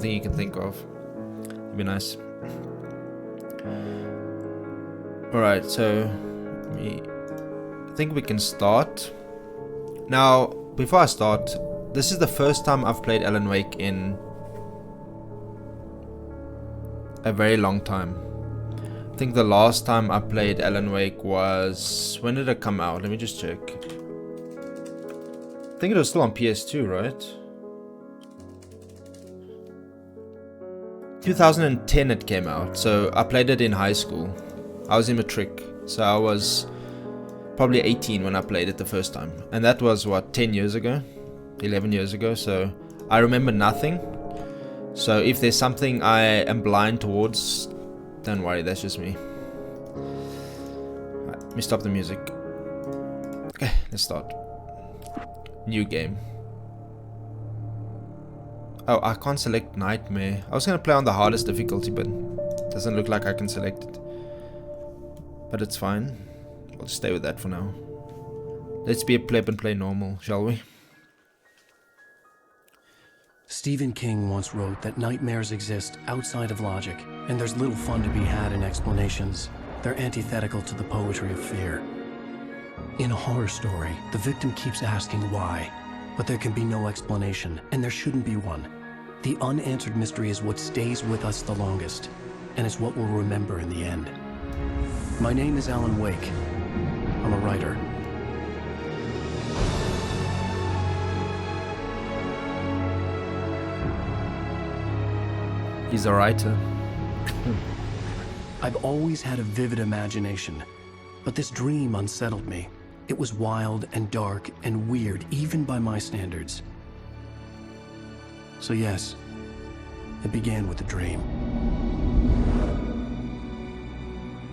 something you can think of. It'd be nice. Alright, so I think we can start. Now, before I start, this is the first time I've played Alan Wake in a very long time. I think the last time I played Alan Wake was... when did it come out? Let me just check. I think it was still on PS2, right? 2010 it came out, so I played it in high school. I was in matric, so I was probably 18 when I played it the first time. And that was, what, 10 years ago? 11 years ago, so I remember nothing. So if there's something I am blind towards, don't worry, that's just me. Right, let me stop the music. Okay, let's start. New game. Oh, I can't select Nightmare. I was gonna play on the hardest difficulty, but it doesn't look like I can select it. But it's fine. We'll just stay with that for now. Let's be a pleb and play normal, shall we? Stephen King once wrote that nightmares exist outside of logic, and there's little fun to be had in explanations. They're antithetical to the poetry of fear. In a horror story, the victim keeps asking why, but there can be no explanation, and there shouldn't be one. The unanswered mystery is what stays with us the longest, and it's what we'll remember in the end. My name is Alan Wake. I'm a writer. He's a writer. I've always had a vivid imagination, but this dream unsettled me. It was wild and dark and weird, even by my standards. So yes, it began with a dream.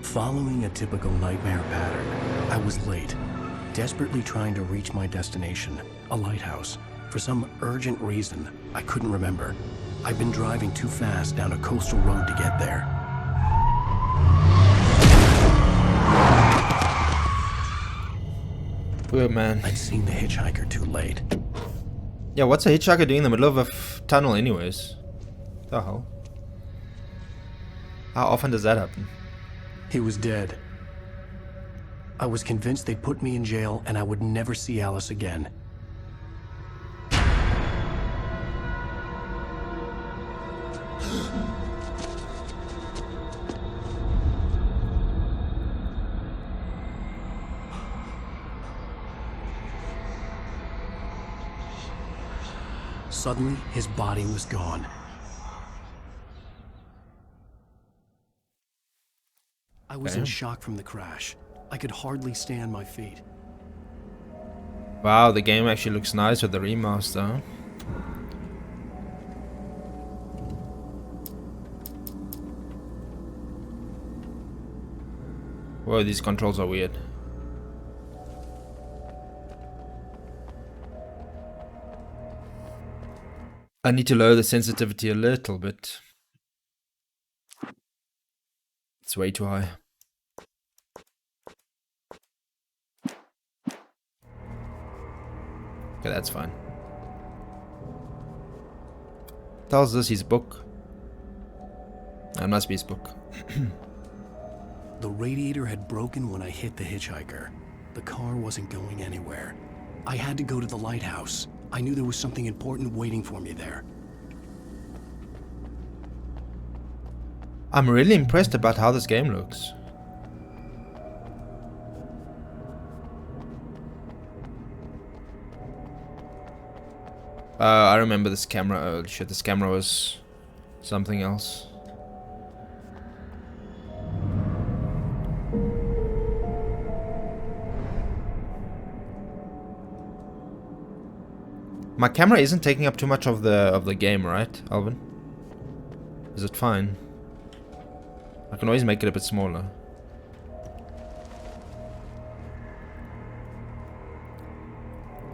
Following a typical nightmare pattern, I was late, desperately trying to reach my destination, a lighthouse. For some urgent reason, I couldn't remember. I'd been driving too fast down a coastal road to get there. Poor man. I'd seen the hitchhiker too late. Yeah, what's a hitchhiker doing in the middle of a tunnel anyways? The hell? How often does that happen? He was dead. I was convinced they'd put me in jail and I would never see Alice again. Suddenly, his body was gone. I was in shock from the crash. I could hardly stay on my feet. Wow, the game actually looks nice with the remaster. Whoa, these controls are weird. I need to lower the sensitivity a little bit. It's way too high. Okay, that's fine. Tells us his book. That must be his book. The radiator had broken when I hit the hitchhiker. The car wasn't going anywhere. I had to go to the lighthouse. I knew there was something important waiting for me there. I'm really impressed about how this game looks. I remember this camera. Oh shit, this camera was something else. My camera isn't taking up too much of the game, right, Alvin? Is it fine? I can always make it a bit smaller.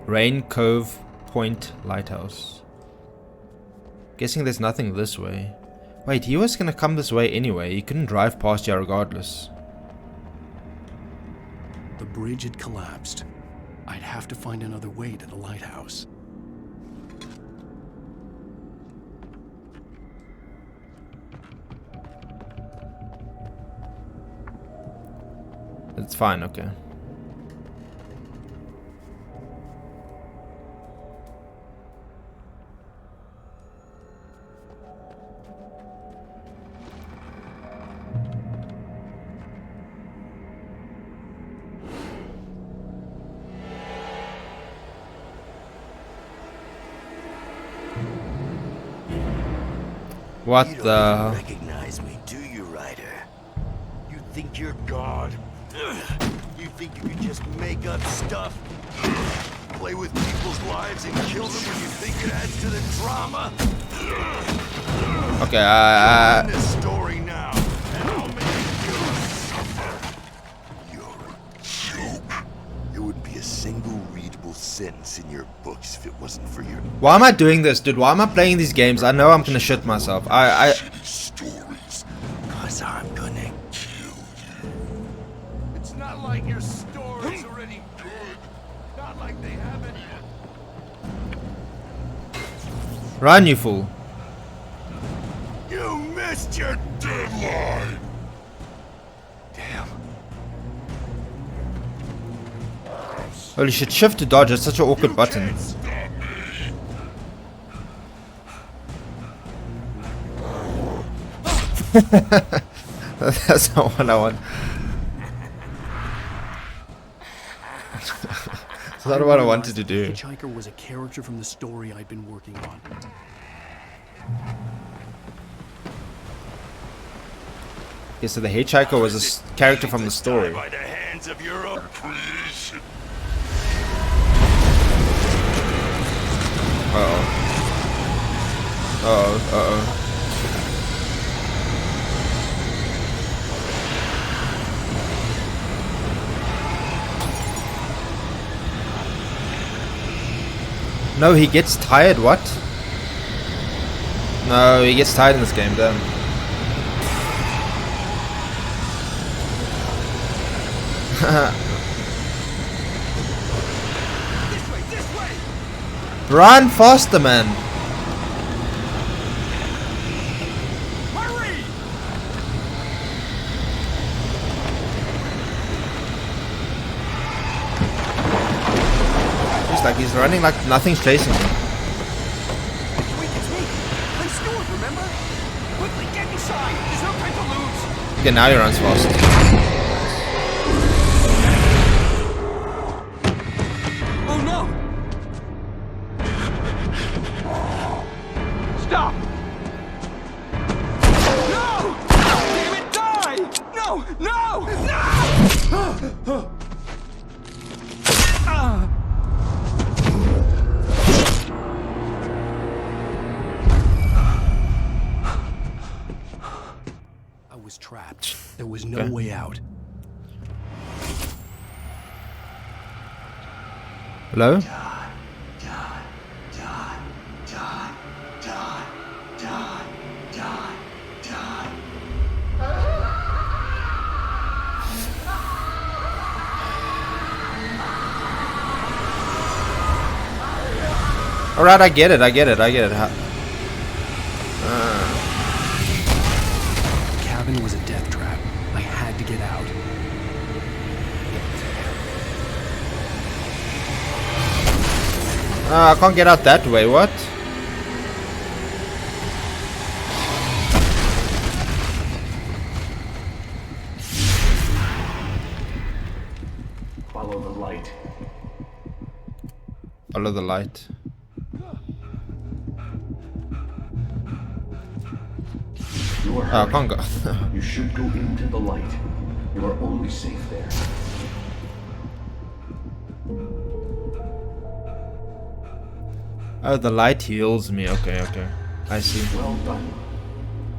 Rain Cove Point Lighthouse. Guessing there's nothing this way. Wait, he was gonna come this way anyway. He couldn't drive past here regardless. The bridge had collapsed. I'd have to find another way to the lighthouse. It's fine, okay. What You the? don't recognize me, do you, Ryder? You think you're God? You think you can just make up stuff? Play with people's lives and kill them when you think it adds to the drama? Okay, In this story now, and I'll make you suffer. You're a joke. There wouldn't be a single readable sentence in your books if it wasn't for your why am I doing this, dude? Why am I playing these games? I know I'm gonna shit myself. stories. Cause I'm gonna kill you. It's not like your story's already good. Not like they haven't. Run, you fool. You missed your deadline. Damn. Holy shit, shift to dodge. It's such an awkward button. That's not what I want. That's not what I wanted to do. Hitchhiker was a character from the story I'd been working on. Okay, so the hitchhiker was a character from the story. By the hands of your own creation. Uh-oh. No, he gets tired, what? No, he gets tired in this game, damn. This way! Run faster, man. Hurry! Just like he's running like nothing's chasing him. Wait, it's me! I'm Stuart, remember? Quickly, get inside! There's no time to lose! Okay, now he runs fast. Oh no! Stop! No! Damn it, die! No! No! No! I was trapped. There was no way out. Hello? Alright, I get it. The cabin was a death trap. I had to get out. I can't get out that way, what? Follow the light. Follow the light. You are Oh, I can't go. You should go into the light. You are only safe there. Oh, the light heals me. Okay. I see. Well done.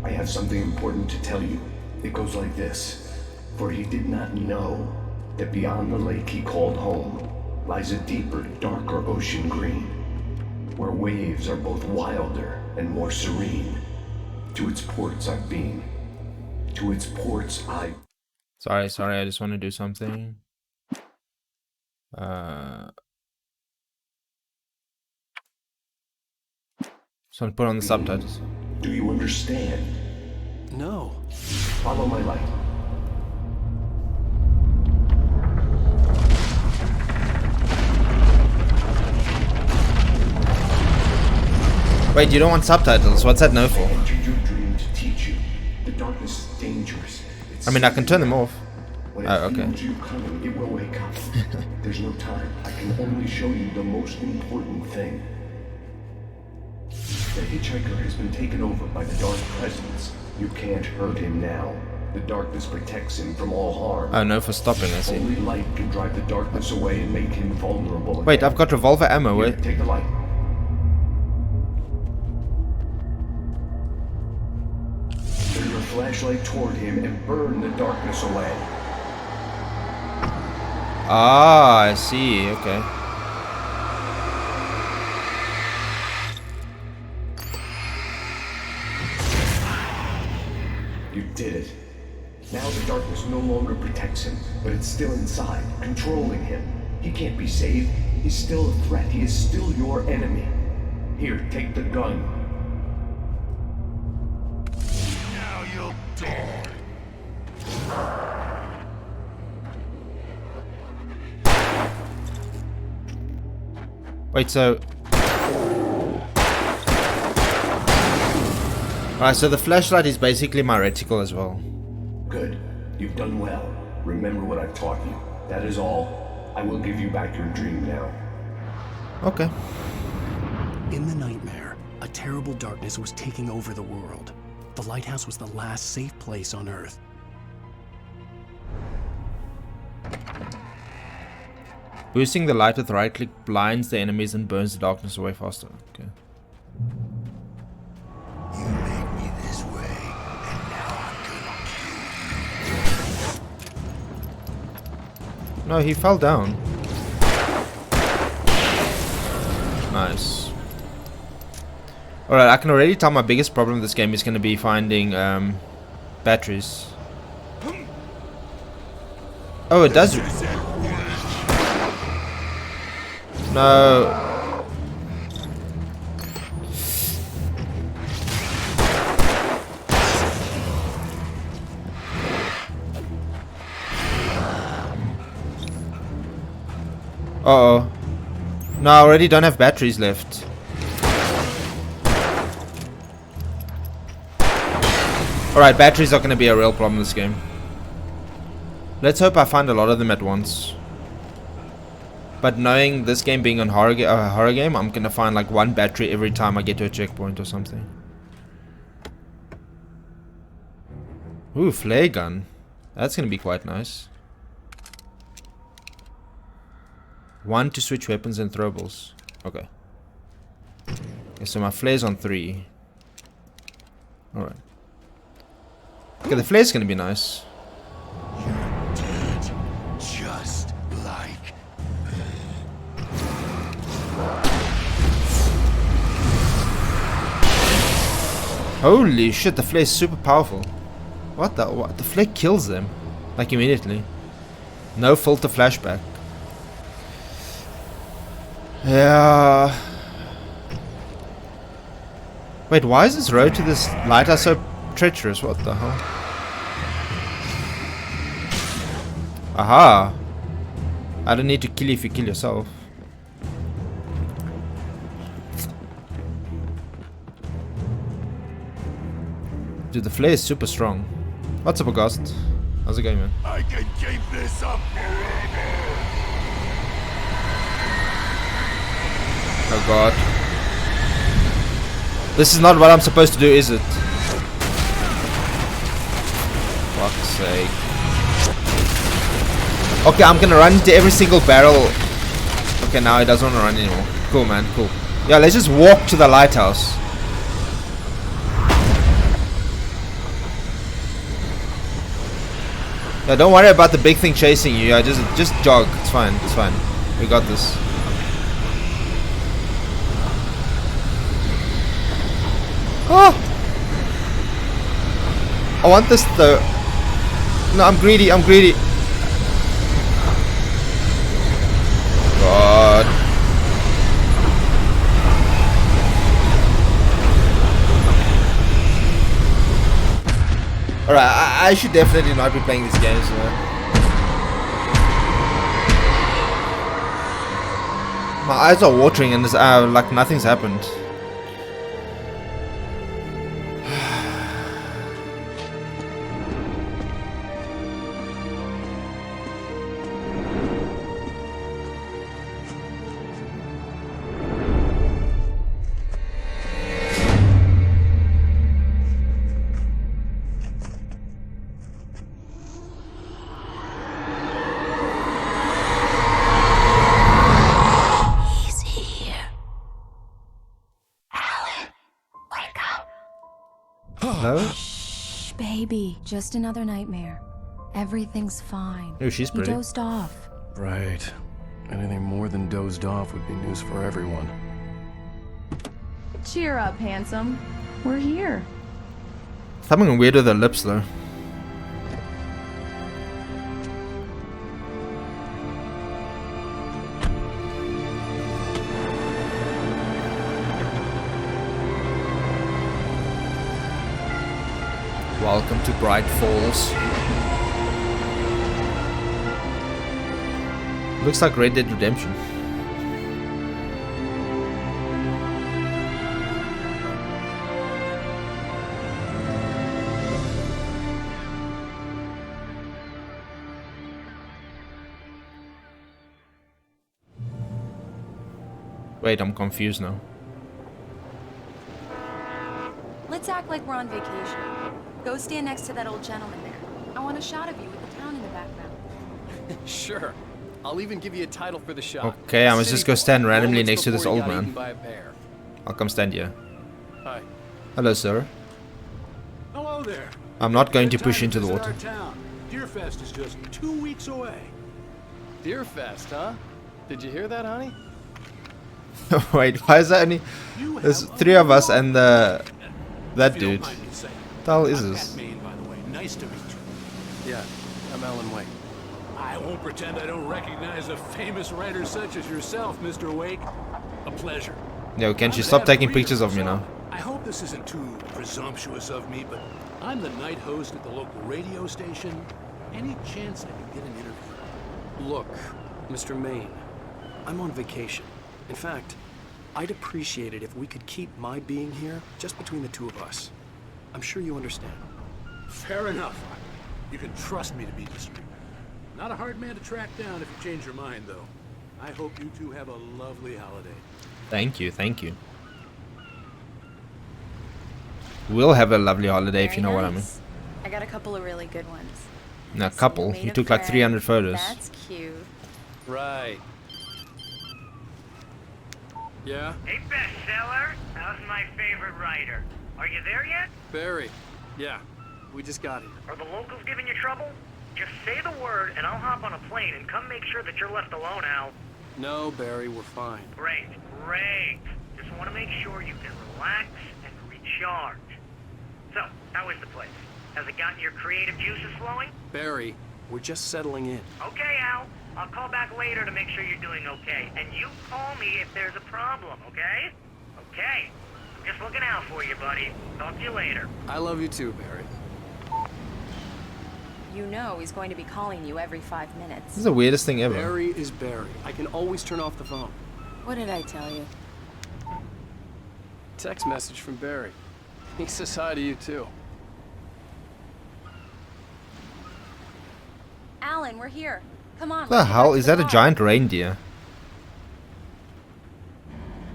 I have something important to tell you. It goes like this. For he did not know that beyond the lake he called home lies a deeper, darker ocean green, where waves are both wilder and more serene. To its ports I've been. To its ports I... Sorry, I just want to do something. So I'm put on the subtitles. Do you understand? No. Follow my light. Wait, you don't want subtitles? What's that no for? Entered your dream to teach you. The darkness is dangerous. I mean, I can turn them off. When it Oh, okay. feels you coming, it will wake up. There's no time. I can only show you the most important thing. The hitchhiker has been taken over by the dark presence. You can't hurt him now. The darkness protects him from all harm. Oh, no for stopping, I see. Only light can drive the darkness away and make him vulnerable. Wait, again. I've got revolver ammo. Here, Wait. take the light. Turn your flashlight toward him and burn the darkness away. Ah, I see. Okay. You did it. Now the darkness no longer protects him, but it's still inside, controlling him. He can't be saved. He's still a threat. He is still your enemy. Here, take the gun. Now you'll die. Wait, so... Alright, so the flashlight is basically my reticle as well. Good. You've done well. Remember what I've taught you. That is all. I will give you back your dream now. Okay. In the nightmare, a terrible darkness was taking over the world. The lighthouse was the last safe place on Earth. Boosting the light with right click blinds the enemies and burns the darkness away faster. Okay. You made me this way, and now I'm gonna kill you. No, he fell down. Nice. Alright, I can already tell my biggest problem in this game is going to be finding batteries. Oh, it does. No. Uh-oh. No, I already don't have batteries left. Alright, batteries are going to be a real problem in this game. Let's hope I find a lot of them at once. But knowing this game being a horror game, I'm going to find like one battery every time I get to a checkpoint or something. Ooh, flare gun. That's going to be quite nice. 1 to switch weapons and throwables. Okay. Okay, so my flare's on 3. Alright. Okay, the flare's gonna be nice. You're dead, just like Holy shit, the flare's super powerful. What the? What? The flare kills them. Like immediately. No filter flashback. Yeah. Wait, why is this road to this lighthouse so treacherous? What the hell? Aha! I don't need to kill you if you kill yourself. Dude, the flare is super strong. What's up, August? How's it going, man? I can keep this up forever. Oh god. This is not what I'm supposed to do, is it? Fuck's sake. Okay, I'm gonna run into every single barrel. Okay, now he doesn't want to run anymore. Cool, man, cool. Yeah, let's just walk to the lighthouse. Yeah, don't worry about the big thing chasing you. Yeah, just jog. It's fine. It's fine. We got this. Oh! I want this though. No, I'm greedy. I'm greedy. God. Alright, I should definitely not be playing these games, man. My eyes are watering and like nothing's happened. No? Shh, baby. Just another nightmare. Everything's fine. Oh, she's pretty. You dozed off. Right. Anything more than dozed off would be news for everyone. Cheer up, handsome. We're here. Something weird with her lips, though. Welcome to Bright Falls. Looks like Red Dead Redemption. Wait, I'm confused now. Let's act like we're on vacation. Go stand next to that old gentleman there. I want a shot of you with the town in the background. Sure. I'll even give you a title for the shot. Okay, I must just go stand randomly Moments next to this before he old got man. eaten by a bear. I'll come stand here. Hi. Hello, sir. Hello there. I'm not going to Good push time into the visit water. our town. Deerfest is just 2 weeks away. Deerfest, huh? Did you hear that, honey? Wait, why is that only... You There's have 3 of us a- and that If you dude. don't mind me saying. What the hell is I'm this? Pat Maine, by the way. Nice to meet you. Yeah, I'm Alan Wake. I won't pretend I don't recognize a famous writer such as yourself, Mr. Wake. A pleasure. Yo, can I'm she an stop avid taking reader pictures of me myself. now? I hope this isn't too presumptuous of me, but I'm the night host at the local radio station. Any chance I could get an interview? Look, Mr. Maine, I'm on vacation. In fact, I'd appreciate it if we could keep my being here just between the two of us. I'm sure you understand. Fair enough. You can trust me to be discreet. Not a hard man to track down if you change your mind, though. I hope you two have a lovely holiday. Thank you, thank you. We'll have a lovely holiday if you know what I mean. I got a couple of really good ones. Now, a couple. You took like 300 photos. That's cute. Right. Yeah? Hey, bestseller. How's my favorite writer? Are you there yet? Barry. Yeah, we just got here. Are the locals giving you trouble? Just say the word and I'll hop on a plane and come make sure that you're left alone, Al. No, Barry, we're fine. Great, great. Just want to make sure you can relax and recharge. So, how is the place? Has it gotten your creative juices flowing? Barry, we're just settling in. Okay, Al. I'll call back later to make sure you're doing okay. And you call me if there's a problem, okay? Okay. I'm just looking out for you, buddy. Talk to you later. I love you too, Barry. You know he's going to be calling you every 5 This minutes. is the weirdest thing ever. Barry is Barry. I can always turn off the phone. What did I tell you? Text message from Barry. He says hi to you too. Alan, we're here. Come on. What the let's get hell? back to Is the that a car. giant reindeer?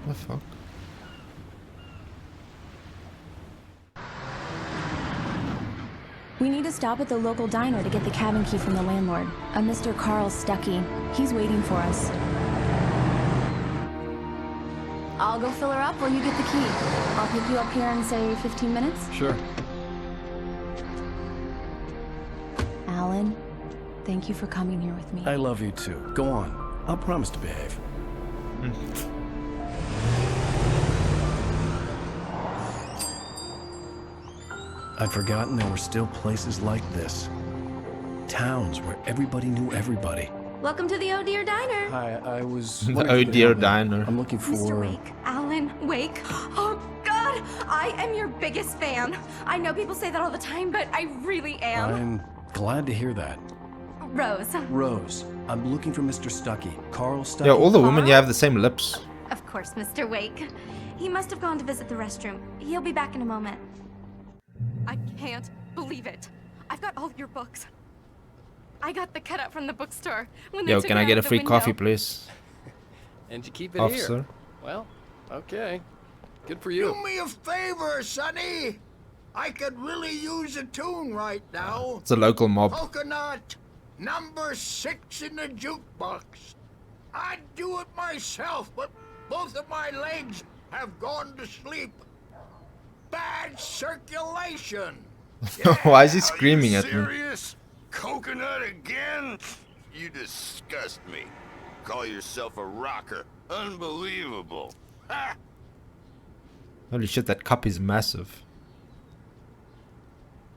What the fuck? We need to stop at the local diner to get the cabin key from the landlord, a Mr. Carl Stuckey. He's waiting for us. I'll go fill her up while you get the key. I'll pick you up here in, say, 15 minutes. Sure. Alan, thank you for coming here with me. I love you too. Go on. I'll promise to behave. I'd forgotten there were still places like this. Towns where everybody knew everybody. Welcome to the Oh Dear Diner. Hi, I was... The wondering if Oh you could Dear help me. Diner. I'm looking for... Mr. Wake. Alan Wake. Oh, God! I am your biggest fan. I know people say that all the time, but I really am. I'm glad to hear that. Rose. Rose, I'm looking for Mr. Stuckey. Carl Stuckey. Yeah, all the women, you have the same lips. Of course, Mr. Wake. He must have gone to visit the restroom. He'll be back in a moment. I can't believe it. I've got all your books. I got the cutout from the bookstore. When they Yo, took can it I out get a of the free window. coffee, please? And you keep it Officer. here. Well, okay. Good for you. Do me a favor, Sonny. I could really use a tune right now. It's a local mob. Coconut, number 6 in the jukebox. I'd do it myself, but both of my legs have gone to sleep. bad circulation. Why is he screaming at me? Serious? Coconut again? You disgust me. Call yourself a rocker. Unbelievable. Ha! Holy shit, that cup is massive.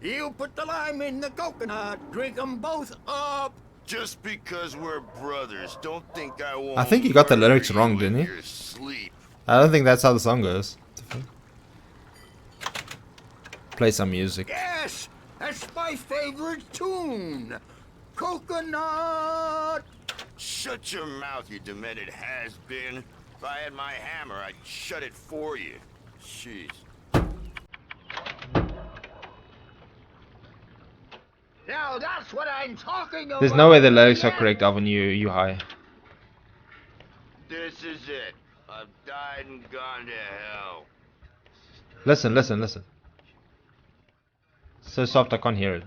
You put the lime in the coconut, drink them both up. Just because we're brothers, don't think I won't. I think he got the murder lyrics you wrong, in didn't he? your sleep. I don't think that's how the song goes. Play some music. Yes, that's my favorite tune. Coconut. Shut your mouth, you demented has-been. If I had my hammer, I'd shut it for you. Jeez. Now that's what I'm talking about. There's no way the lyrics are correct, Alvin. You high. This is it. I've died and gone to hell. Listen, listen, listen. So soft I can't hear it.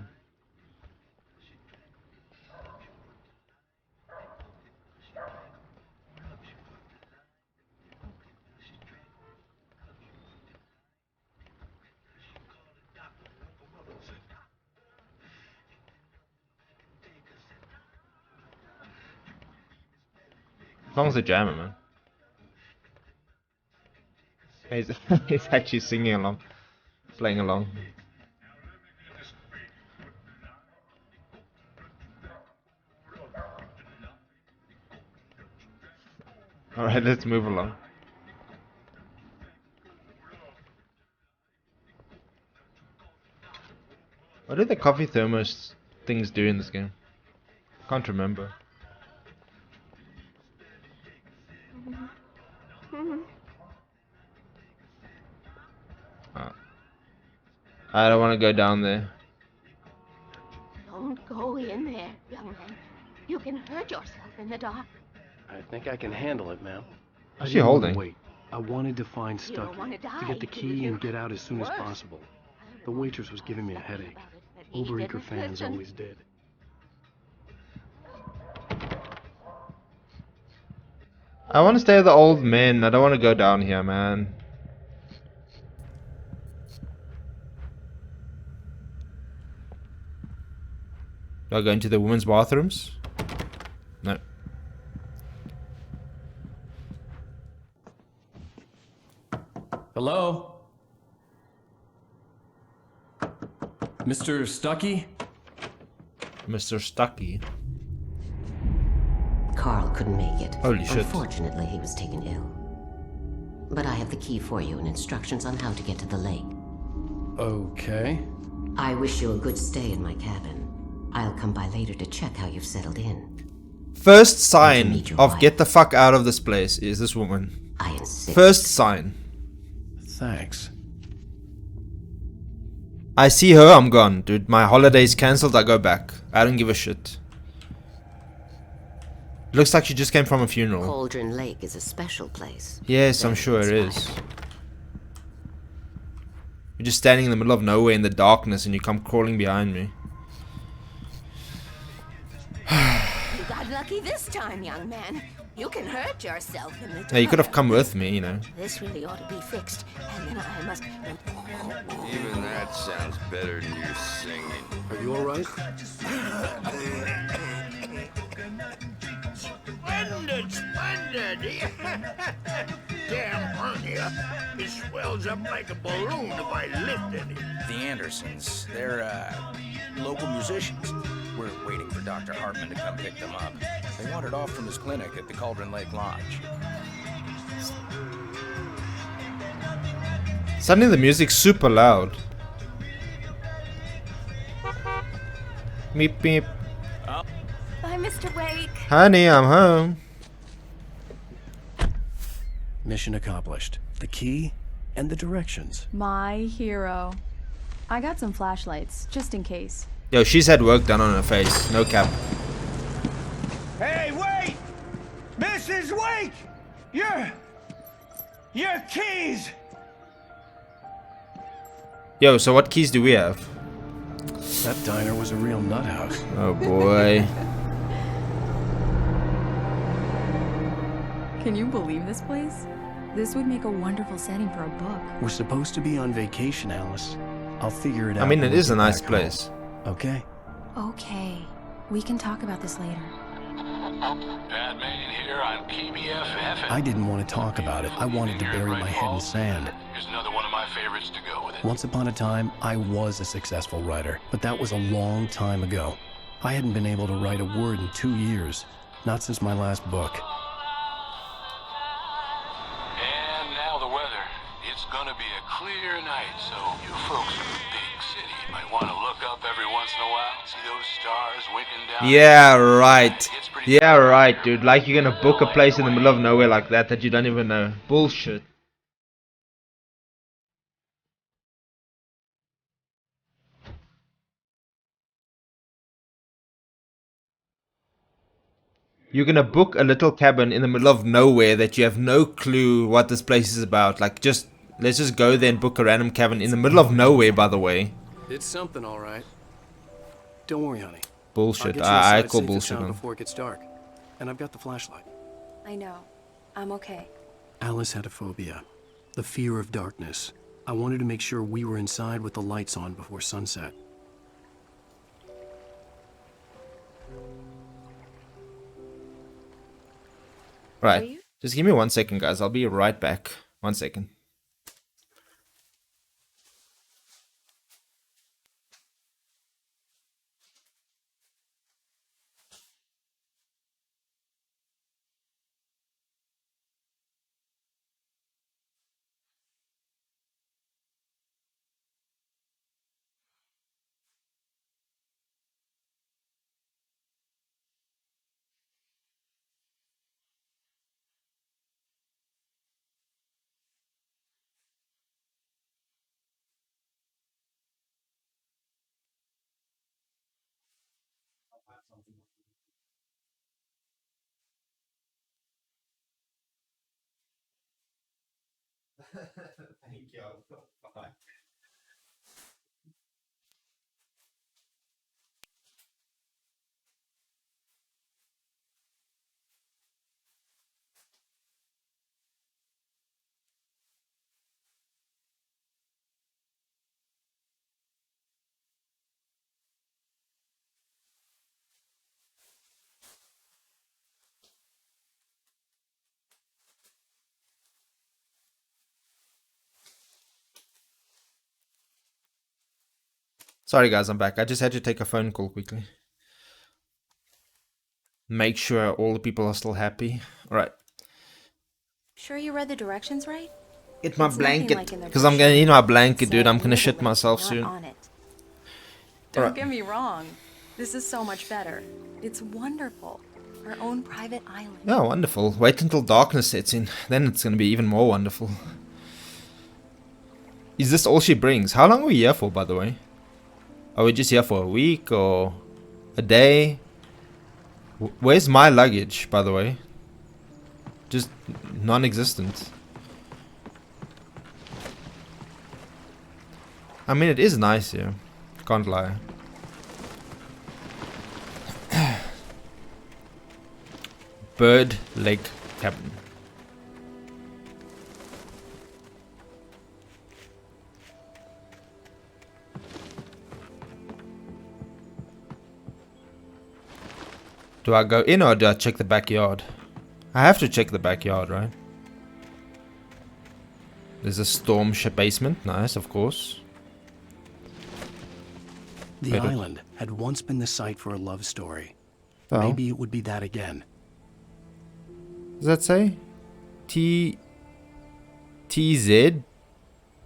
Song's a jammer, man. He's actually singing along, playing along. Alright, let's move along. What do the coffee thermos things do in this game? Can't remember. I don't want to go down there. Don't go in there, young man. You can hurt yourself in the dark. I think I can handle it, ma'am. What's she holding? Wait, I wanted to find You don't Stucky wanna die, to get the do key you? and get out as soon as Worse. possible. The waitress was giving me a headache. But he Overeager didn't fans listen. always did. I want to stay with the old men. I don't want to go down here, man. Do I go into the women's bathrooms? No. Hello? Mr. Stucky? Mr. Stucky. Carl couldn't make it. Holy shit. Unfortunately, he was taken ill. But I have the key for you and instructions on how to get to the lake. Okay. I wish you a good stay in my cabin. I'll come by later to check how you've settled in. First sign meet your of wife. get the fuck out of this place is this woman. I insist. First sign. Thanks. I see her, I'm gone. Dude, my holiday's cancelled, I go back. I don't give a shit. Looks like she just came from a funeral. Cauldron Lake is a special place. Yes, I'm Very sure it is. inspiring. You're just standing in the middle of nowhere in the darkness and you come crawling behind me. You got lucky this time, young man. You can hurt yourself in the dark. Yeah, you could have come with me, you know. This really ought to be fixed, and then I must... Even that sounds better than your singing. Are you alright? Splendid, splendid. Damn hernia. It swells up like a balloon if I lift it. The Andersons, they're, local musicians. We're waiting for Dr. Hartman to come pick them up. They wandered off from his clinic at the Cauldron Lake Lodge. Suddenly the music's super loud. Meep meep. Bye, Mr. Wake. Honey, I'm home. Mission accomplished. The key and the directions. My hero. I got some flashlights, just in case. Yo, she's had work done on her face. No cap. Hey, wait! Mrs. Wake! Your keys! Yo, so what keys do we have? That diner was a real nut house. Oh boy. Can you believe this place? This would make a wonderful setting for a book. We're supposed to be on vacation, Alice. I'll figure it out. I mean, it when we is a get nice back place. home. Okay. Okay. We can talk about this later. Bad man here on KBFF. I didn't want to talk about it. I wanted to bury my head in sand. Here's another one of my favorites to go with it. Once upon a time, I was a successful writer, but that was a long time ago. I hadn't been able to write a word in 2 years. Not since my last book. And now the weather. It's gonna be a clear night, so you folks in the big city might want to look up every once in a while. See those stars winking down. Yeah, right. Yeah, right, dude. Like you're gonna book a place in the middle of nowhere like that you don't even know. Bullshit. You're gonna book a little cabin in the middle of nowhere that you have no clue what this place is about. Like, let's just go there and book a random cabin in the middle of nowhere, by the way. It's something, all right. Don't worry, honey. Bullshit. I call safe and bullshit, sound man. before it gets dark. And I've got the flashlight. I know. I'm okay. Alice had a phobia. The fear of darkness. I wanted to make sure we were inside with the lights on before sunset. Right. Just give me 1 second, guys. I'll be right back. 1 second. Thank you. Bye. Sorry guys, I'm back. I just had to take a phone call quickly. Make sure all the people are still happy. Alright. Sure you read the directions right? Get my It's nothing blanket. like in the Because I'm going to need my blanket, dude. I'm going to Say shit myself not soon. on it. Don't Alright. get me wrong. This is so much better. It's wonderful. Our own private island. Oh, wonderful. Wait until darkness sets in. Then it's going to be even more wonderful. Is this all she brings? How long are we here for, by the way? Are we just here for a week or a day? Where's my luggage, by the way? Just non-existent. I mean, it is nice here. Can't lie. Bird Lake Cabin. Do I go in or do I check the backyard? I have to check the backyard, right? There's a storm basement. Nice, of course. The Wait, island had once been the site for a love story. Oh. Maybe it would be that again. Does that say? TZ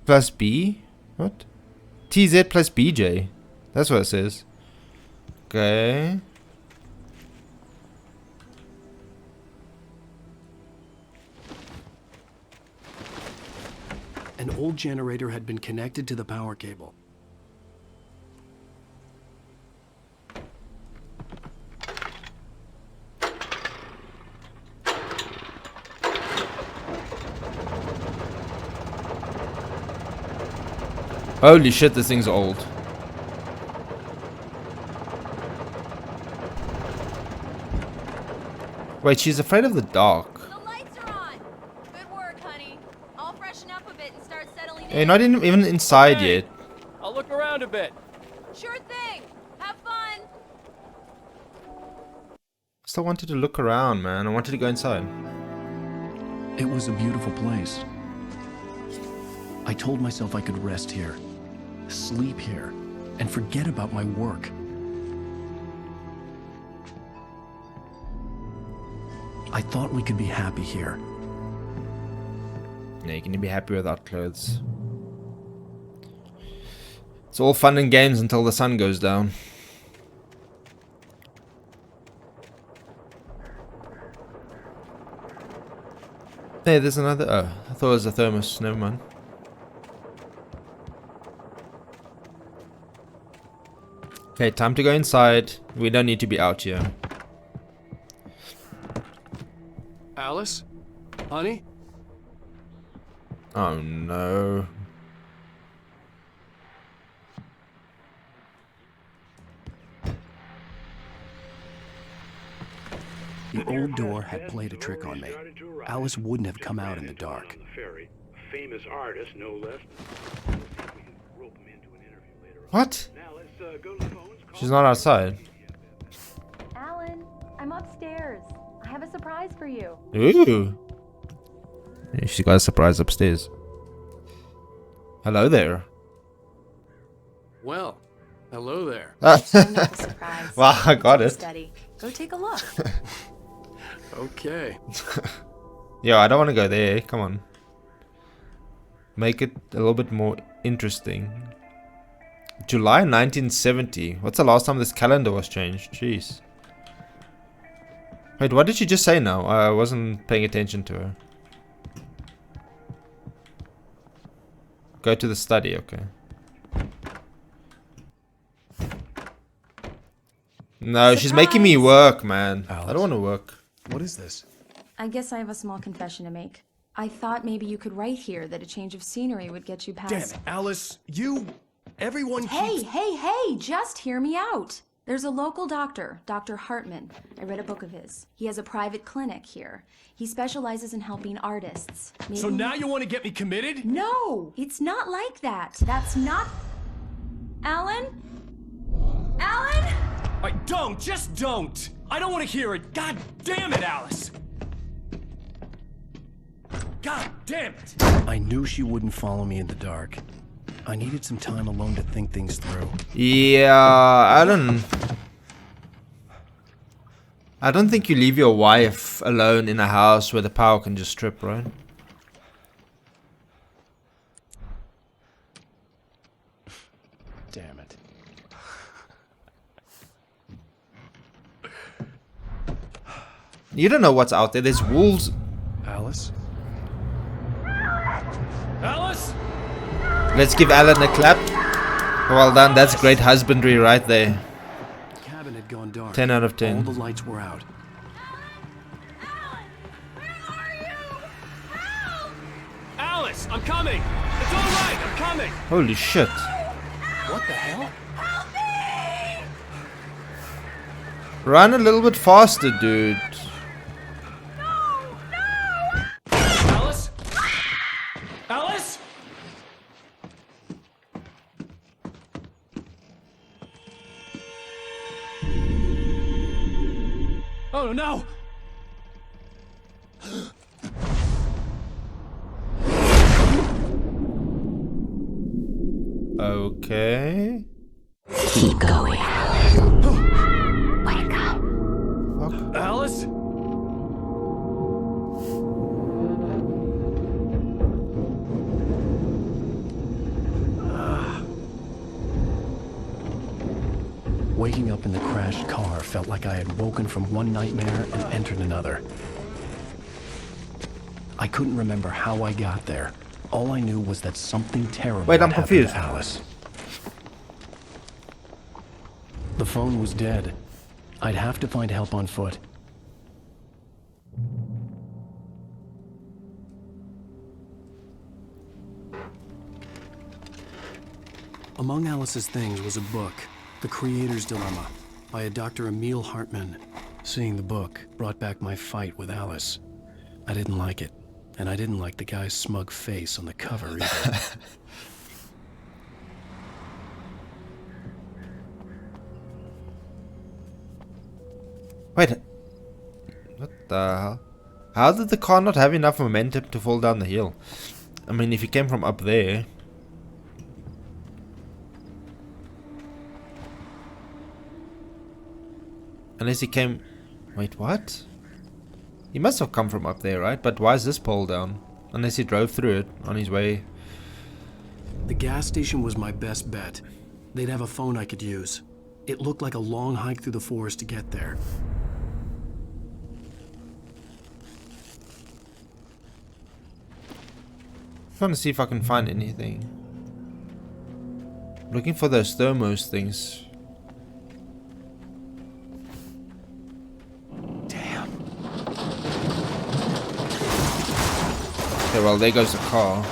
plus B? What? TZ plus BJ. That's what it says. Okay. An old generator had been connected to the power cable. Holy shit, this thing's old. Wait, she's afraid of the dark. The lights are on. Good work, honey. You're not even inside yet. I'll look around a bit. Sure thing. Have fun. I still wanted to look around, man. I wanted to go inside. It was a beautiful place. I told myself I could rest here, sleep here, and forget about my work. I thought we could be happy here. Yeah, you can be happy without clothes. It's all fun and games until the sun goes down. Hey, there's another... Oh, I thought it was a thermos. Never mind. Okay, time to go inside. We don't need to be out here. Alice? Honey? Oh no. The old door had played a trick on me. Alice wouldn't have come out in the dark. Famous artist, no less. What? She's not outside. Alan, I'm upstairs. I have a surprise for you. Ooh. Yeah, she got a surprise upstairs. Hello there. Well, hello there. Wow, I got it. Steady. Go take a look. Okay. Yo, I don't want to go there. Come on. Make it a little bit more interesting. July 1970. What's the last time this calendar was changed? Jeez. Wait, what did she just say now? I wasn't paying attention to her. Go to the study, okay. No, she's making me work, man. Alice? I don't want to work. What is this? I guess I have a small confession to make. I thought maybe you could write here that a change of scenery would get you past... Damn it, Alice, everyone Hey, keeps... hey, just hear me out. There's a local doctor, Dr. Hartman. I read a book of his. He has a private clinic here. He specializes in helping artists. Maybe... So now you want to get me committed? No, it's not like that. That's not... Alan? Alan? Just don't! I don't want to hear it! God damn it, Alice! God damn it! I knew she wouldn't follow me in the dark. I needed some time alone to think things through. Yeah, I don't think you leave your wife alone in a house where the power can just strip, right? Damn it. You don't know what's out there. There's wolves. Alice? Alice? Let's give Alan a clap. Well done. That's great husbandry right there. The cabin had gone dark. 10 out of 10. All the lights were out. Alice, I'm coming. It's all right. I'm coming. Holy shit. What the hell? Run a little bit faster, dude. Alice? Alice? Oh no! Okay. Keep going. Wake up. Alice? Waking up in the crashed car felt like I had woken from one nightmare and entered another. I couldn't remember how I got there. All I knew was that something terrible Wait, I'm had happened confused. to Alice. The phone was dead. I'd have to find help on foot. Among Alice's things was a book, The Creator's Dilemma, by a Dr. Emil Hartman. Seeing the book brought back my fight with Alice. I didn't like it. And I didn't like the guy's smug face on the cover either. Wait. What the hell? How did the car not have enough momentum to fall down the hill? I mean, if he came from up there... Unless he came... Wait, what? He must have come from up there, right? But why is this pole down? Unless he drove through it on his way. The gas station was my best bet. They'd have a phone I could use. It looked like a long hike through the forest to get there. I'm trying to see if I can find anything. Looking for those thermos things. Damn. Okay, well, there goes the car.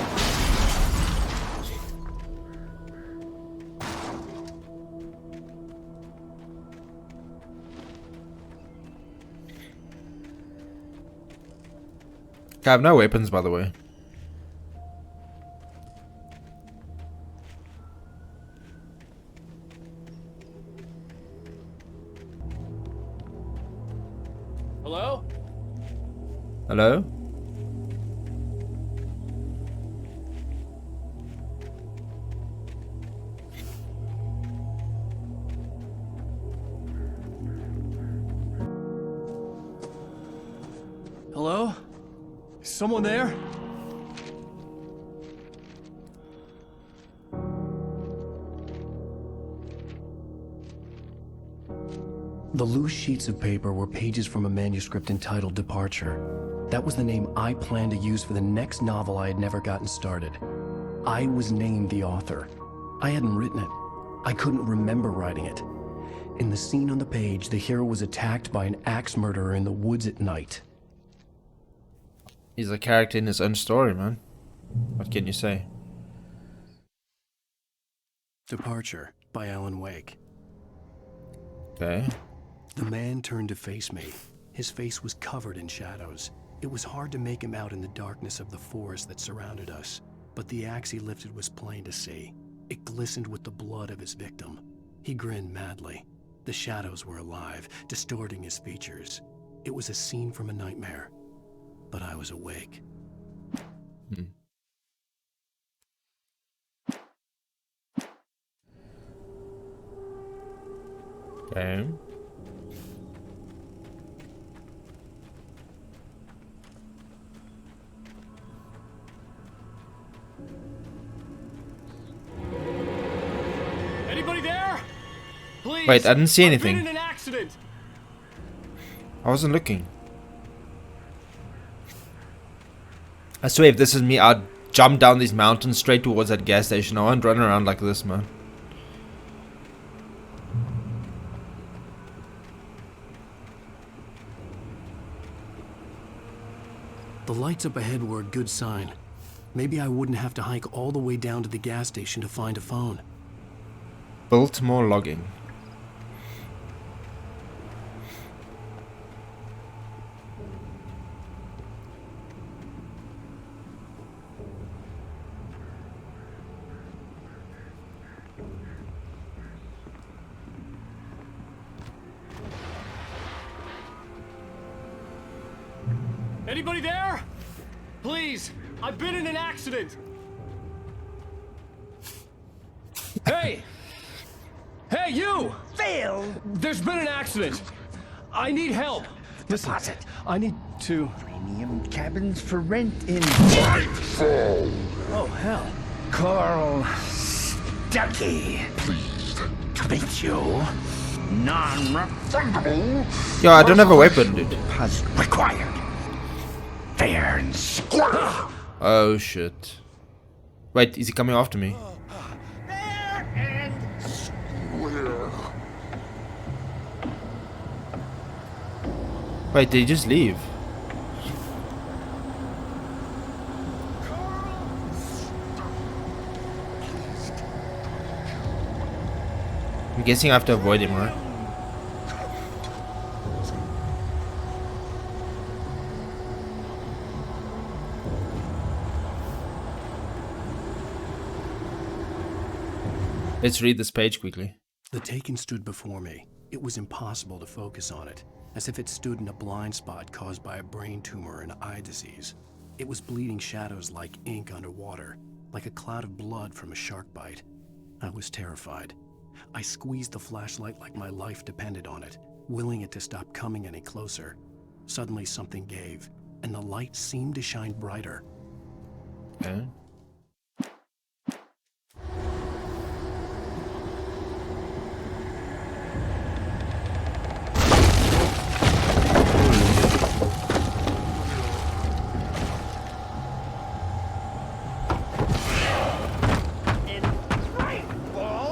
Okay, I have no weapons, by the way. Hello? Hello? Hello? Is someone there? The loose sheets of paper were pages from a manuscript entitled Departure. That was the name I planned to use for the next novel I had never gotten started. I was named the author. I hadn't written it. I couldn't remember writing it. In the scene on the page, the hero was attacked by an axe murderer in the woods at night. He's a character in his own story, man. What can you say? Departure by Alan Wake. Okay. The man turned to face me. His face was covered in shadows. It was hard to make him out in the darkness of the forest that surrounded us, but the axe he lifted was plain to see. It glistened with the blood of his victim. He grinned madly. The shadows were alive, distorting his features. It was a scene from a nightmare, but I was awake. Okay. Anybody there? Please. Wait, I didn't see anything. I've been in an accident. I wasn't looking. I swear if this is me, I'd jump down these mountains straight towards that gas station. I won't run around like this, man. The lights up ahead were a good sign. Maybe I wouldn't have to hike all the way down to the gas station to find a phone. Biltmore logging. Anybody there? Please, I've been in an accident. Hey! Hey, you! Phil! There's been an accident. I need help. Deposit. I need to... Premium cabins for rent in... Nightfall! Oh, hell. Carl Stuckey. Pleased To meet you. Non-refundable. Yo, I don't have a weapon, dude. Deposit required. Fair and square. Oh shit. Wait, is he coming after me? Fair and square. Wait, did he just leave? I'm guessing I have to avoid him, right? Let's read this page quickly. The Taken stood before me. It was impossible to focus on it, as if it stood in a blind spot caused by a brain tumor and eye disease. It was bleeding shadows like ink underwater, like a cloud of blood from a shark bite. I was terrified. I squeezed the flashlight like my life depended on it, willing it to stop coming any closer. Suddenly something gave, and the light seemed to shine brighter. Okay.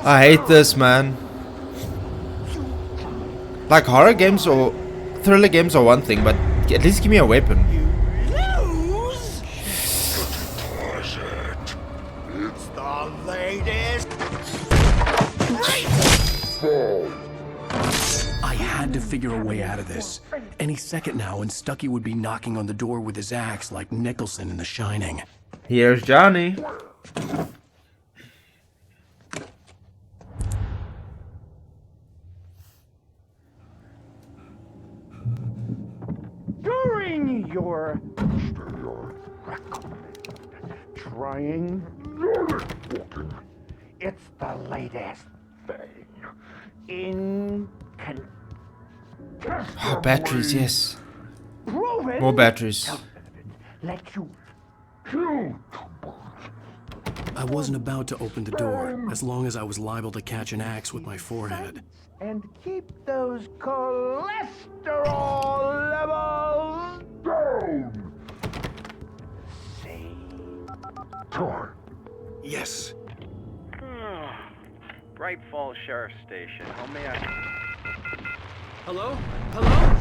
I hate this, man. Like, horror games or thriller games are one thing, but at least give me a weapon. It's the latest. I had to figure a way out of this. Any second now, and Stucky would be knocking on the door with his axe like Nicholson in The Shining. Here's Johnny. During your trying, it's the latest thing in Oh, batteries, yes. proven. More batteries. Let you kill. I wasn't about to open the door, as long as I was liable to catch an axe with my forehead. And keep those cholesterol levels down. See? Yes. Bright Falls Sheriff Station. How may I... Hello? Hello?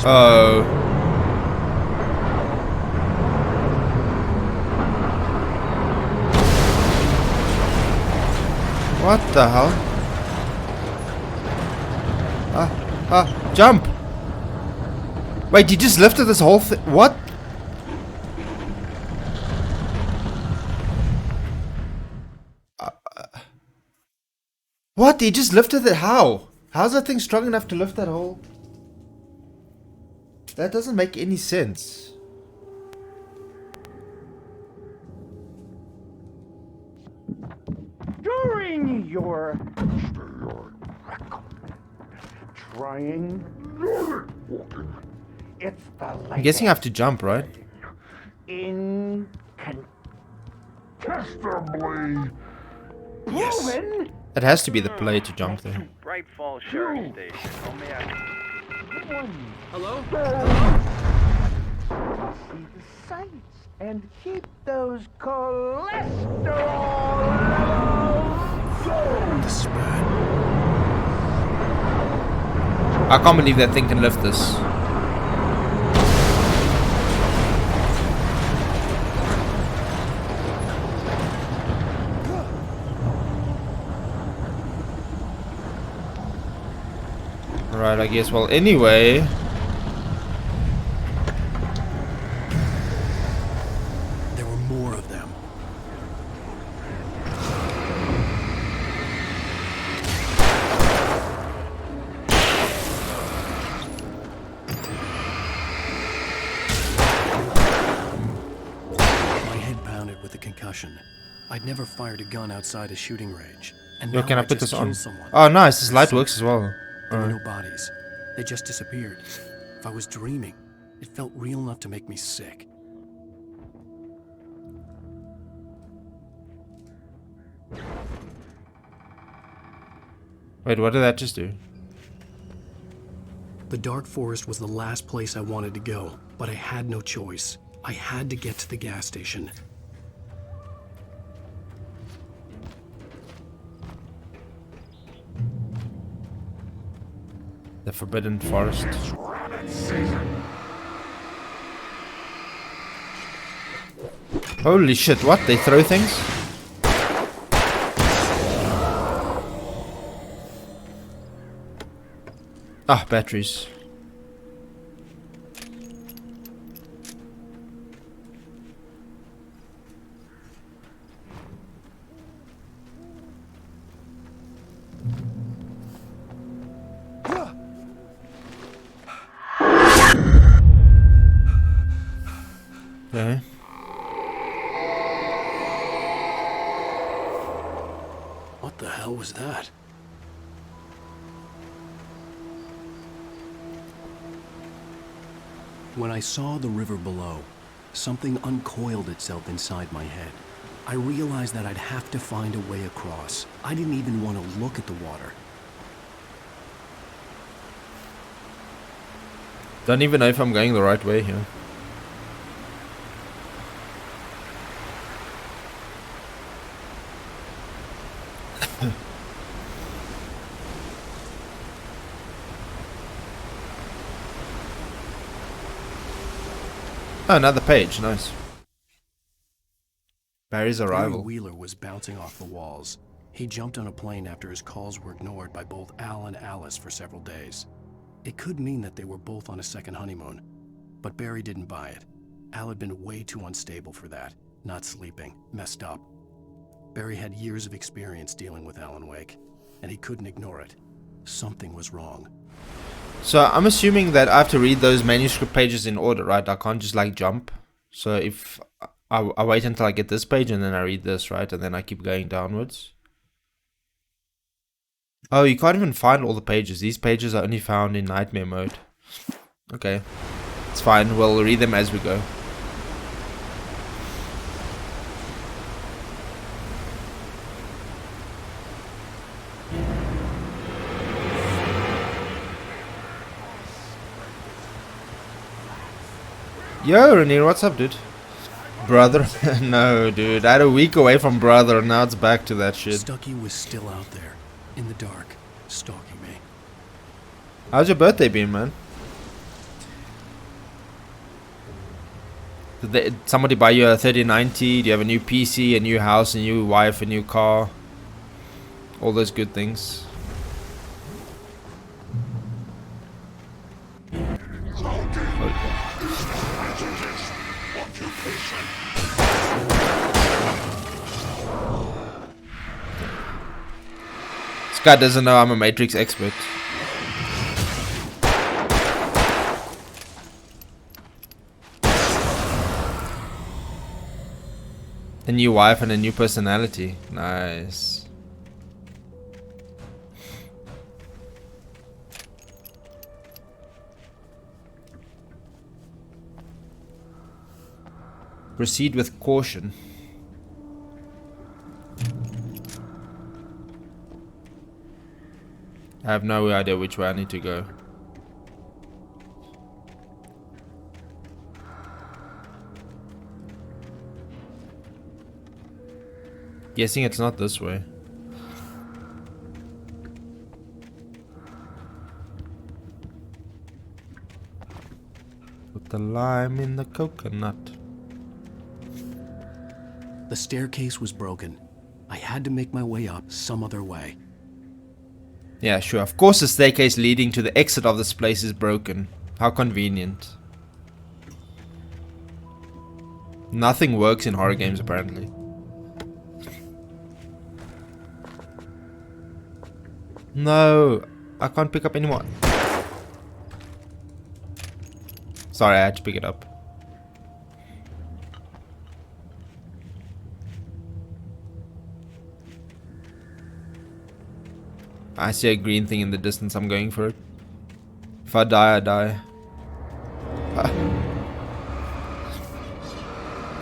Oh. What the hell? Jump! Wait, you just lifted this whole thing? What? What? He just lifted it? How? How's that thing strong enough to lift that whole... That doesn't make any sense. During your trying, it's the latest. I'm guessing I have to jump, right? Incontestably proven. It has to be the play to jump there. Bright Falls Sheriff Station. How may I... Hello? See the sights and keep those cholesterol levels down. I can't believe that thing can lift this. Right, I guess. Well, anyway. There were more of them. My head pounded with a concussion. I'd never fired a gun outside a shooting range. And Yo, now can I put just this on? killed someone. Oh, nice. This light There works as well. were no bodies. They just disappeared. If I was dreaming, it felt real enough to make me sick. Wait, what did that just do? The dark forest was the last place I wanted to go, but I had no choice. I had to get to the gas station. The Forbidden Forest. Holy shit, what? They throw things? Ah, batteries. Okay. What the hell was that? When I saw the river below, something uncoiled itself inside my head. I realized that I'd have to find a way across. I didn't even want to look at the water. Don't even know if I'm going the right way here. Oh, another page. Nice. Barry's arrival. Barry Wheeler was bouncing off the walls. He jumped on a plane after his calls were ignored by both Al and Alice for several days. It could mean that they were both on a second honeymoon, but Barry didn't buy it. Al had been way too unstable for that, not sleeping, messed up. Barry had years of experience dealing with Alan Wake, and he couldn't ignore it. Something was wrong. So I'm assuming that I have to read those manuscript pages in order, right? I can't just like jump. So if I wait until I get this page and then I read this, right? And then I keep going downwards. Oh, you can't even find all the pages. These pages are only found in nightmare mode. Okay. It's fine. We'll read them as we go. Yo, Renier, what's up, dude? Brother? No, dude. I had a week away from Brother, and now it's back to that shit. Stucky was still out there, in the dark, stalking me. How's your birthday been, man? Did somebody buy you a 3090? Do you have a new PC, a new house, a new wife, a new car? All those good things. This guy doesn't know I'm a Matrix expert. A new wife and a new personality. Nice. Proceed with caution. I have no idea which way I need to go. Guessing it's not this way. Put the lime in the coconut. The staircase was broken. I had to make my way up some other way. Yeah, sure. Of course the staircase leading to the exit of this place is broken. How convenient. Nothing works in horror games apparently. No, I can't pick up anymore. Sorry, I had to pick it up. I see a green thing in the distance, I'm going for it. If I die, I die.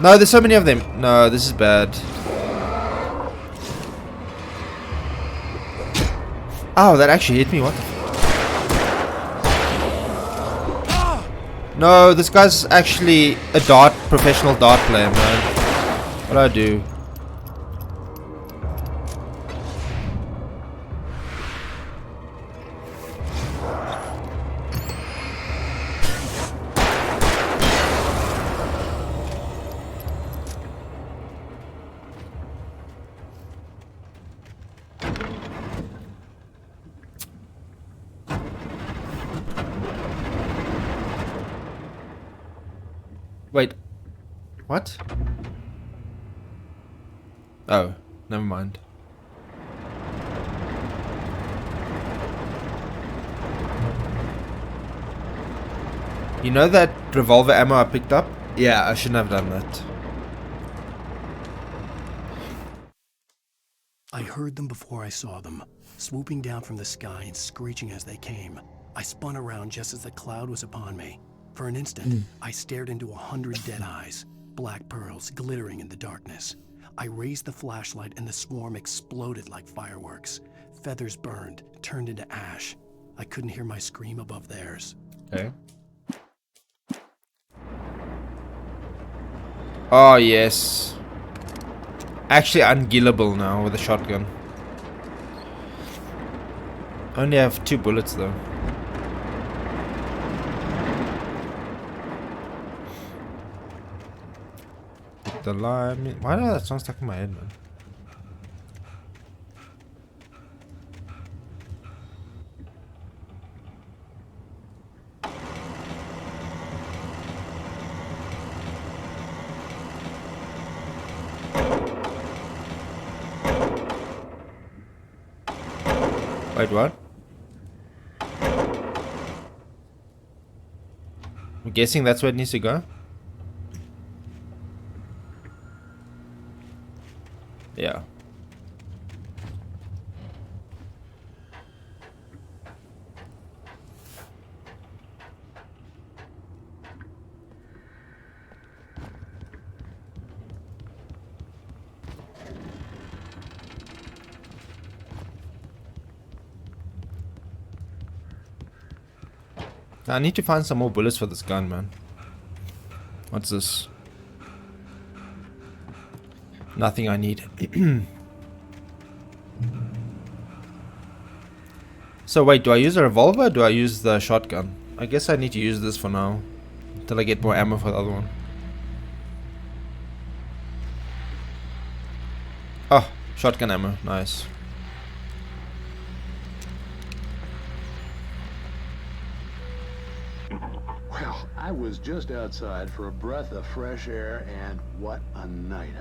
No, there's so many of them. No, this is bad. Oh, that actually hit me. What the f— No, this guy's actually a professional dart player, man. What do I do? Wait, what? Oh, never mind. You know that revolver ammo I picked up? Yeah, I shouldn't have done that. I heard them before I saw them, swooping down from the sky and screeching as they came. I spun around just as the cloud was upon me. For an instant, I stared into 100 dead eyes, black pearls glittering in the darkness. I raised the flashlight and the swarm exploded like fireworks. Feathers burned, turned into ash. I couldn't hear my scream above theirs. Okay. Oh, yes. Actually unkillable now with a shotgun. Only have 2 bullets though. The lime. Why did that song stuck in my head, man? Wait, what? I'm guessing that's where it needs to go. Yeah. I need to find some more bullets for this gun, man. What's this? Nothing I need. So wait, do I use a revolver or do I use the shotgun? I guess I need to use this for now. Until I get more ammo for the other one. Oh, shotgun ammo. Nice. Well, I was just outside for a breath of fresh air, and what a night.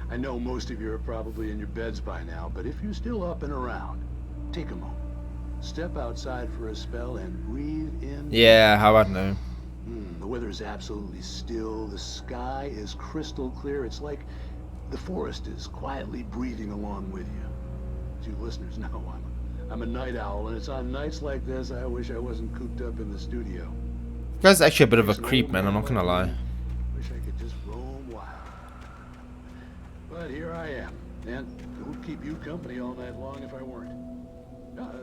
I know most of you are probably in your beds by now, but if you're still up and around, take a moment. Step outside for a spell and breathe in. Yeah, how about no? The weather is absolutely still. The sky is crystal clear. It's like the forest is quietly breathing along with you. As you listeners know, I'm a night owl, and it's on nights like this I wish I wasn't cooped up in the studio. This guy's actually a bit of a creep, man. I'm not gonna lie. Wish I could just roam wild. But here I am, and it would keep you company all night long if I weren't.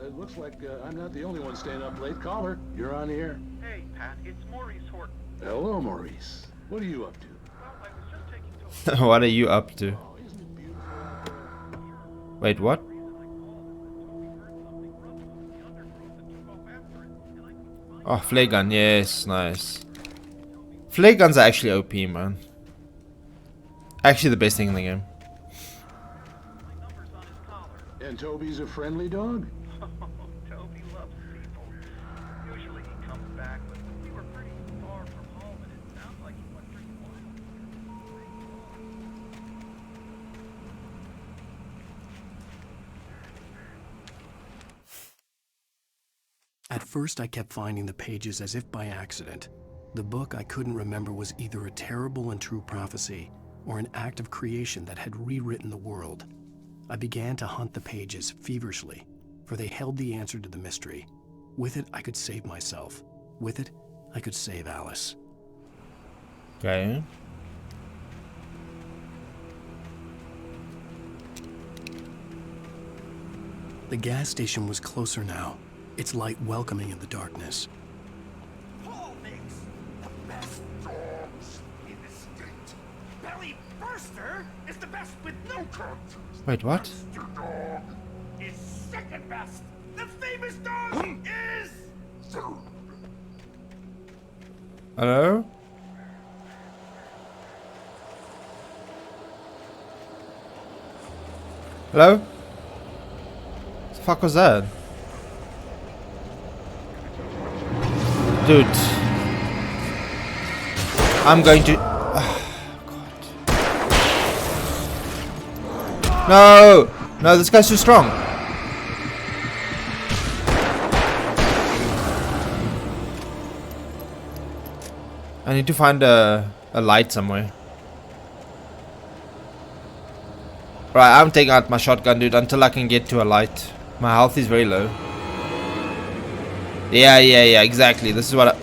It looks like I'm not the only one staying up late. Caller, you're on the air. Hey, Pat, it's Maurice Horton. Hello, Maurice. What are you up to? Well, I was just taking What are you up to? Wait, what? Oh, flare gun, yes, nice. Flare guns are actually OP, man. Actually the best thing in the game. And Toby's a friendly dog? Toby loves people. Usually he comes back, but we were pretty far from home, and it sounds like he went pretty wild. At first, I kept finding the pages as if by accident. The book I couldn't remember was either a terrible and true prophecy or an act of creation that had rewritten the world. I began to hunt the pages feverishly, for they held the answer to the mystery. With it, I could save myself. With it, I could save Alice. Okay. The gas station was closer now, its light welcoming in the darkness. Paul makes the best dogs in the state. Belly Burster is the best with no contest. Wait, what? Monster Dog is second best. The famous dog is third. Hello? Hello? What the fuck was that? Dude. I'm going to... No! No, this guy's too strong. I need to find a a light somewhere. Right, I'm taking out my shotgun, dude, until I can get to a light. My health is very low. Yeah, exactly. This is what I...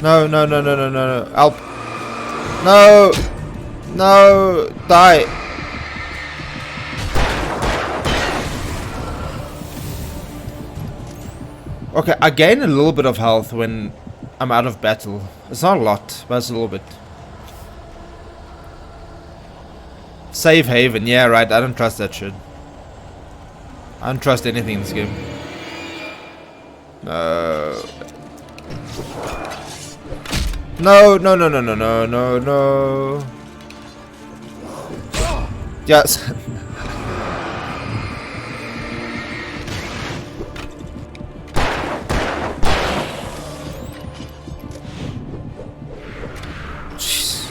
No. Help. No. Die. Okay, I gain a little bit of health when I'm out of battle. It's not a lot, but it's a little bit. Save haven. Yeah, right. I don't trust that shit. I don't trust anything in this game. No. No. Yes. Jeez.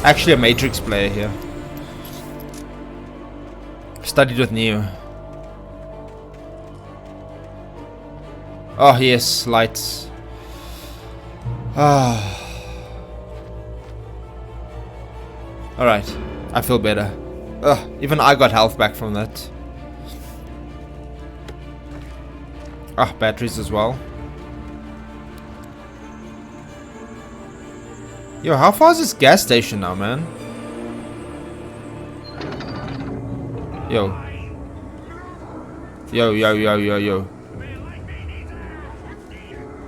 Actually a Matrix player here. Studied with Neo. Oh yes, lights. Ah. Alright, I feel better. Ugh, even I got health back from that. Ah, batteries as well. Yo, how far is this gas station now, man? Yo.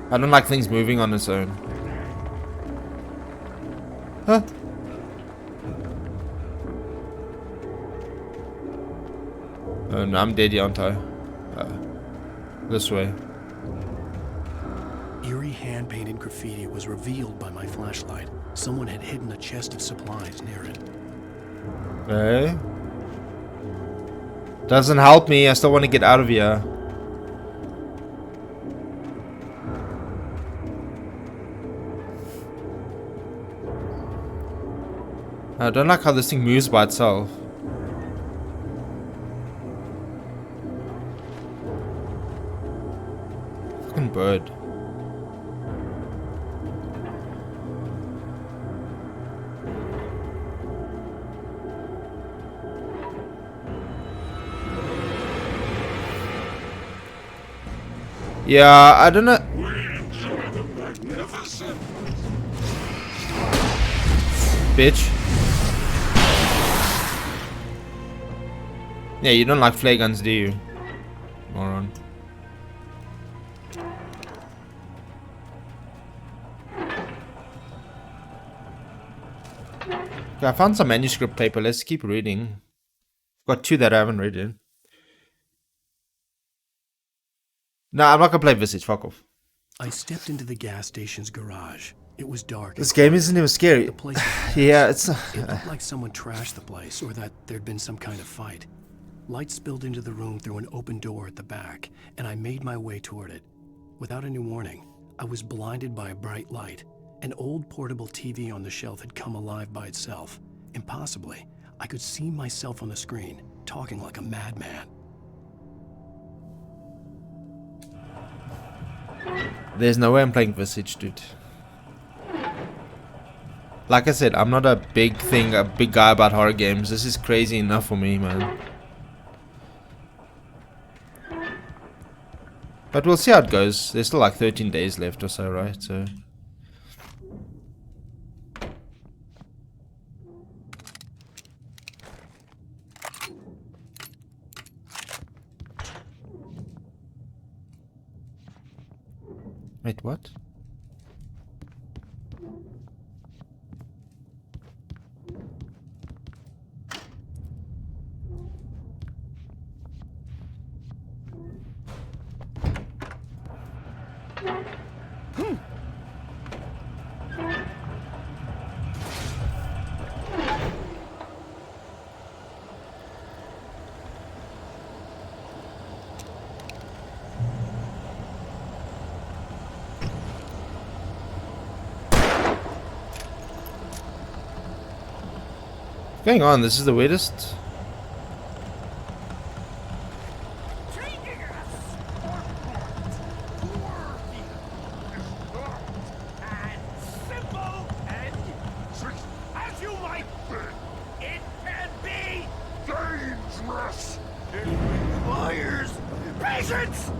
I don't like things moving on its own. Huh? Oh no, I'm dead, aren't I? This way. Eerie hand-painted graffiti was revealed by my flashlight. Someone had hidden a chest of supplies near it. Okay. Doesn't help me, I still want to get out of here. I don't like how this thing moves by itself. Fucking bird. Yeah, I don't know. Bitch. Yeah, you don't like flare guns, do you? Moron. Okay, I found some manuscript paper. Let's keep reading. Got 2 that I haven't read yet. No, I'm not gonna play Visage. Fuck off. I stepped into the gas station's garage. It was dark. This game isn't even scary. The place was Yeah, it's. It looked like someone trashed the place, or that there'd been some kind of fight. Light spilled into the room through an open door at the back, and I made my way toward it. Without any warning, I was blinded by a bright light. An old portable TV on the shelf had come alive by itself. Impossibly, I could see myself on the screen, talking like a madman. There's no way I'm playing Visage, dude. Like I said, I'm not a big guy about horror games. This is crazy enough for me, man. But we'll see how it goes. There's still like 13 days left or so, right? So. Wait, what? What's going on? This is the weirdest Stress. It requires patience.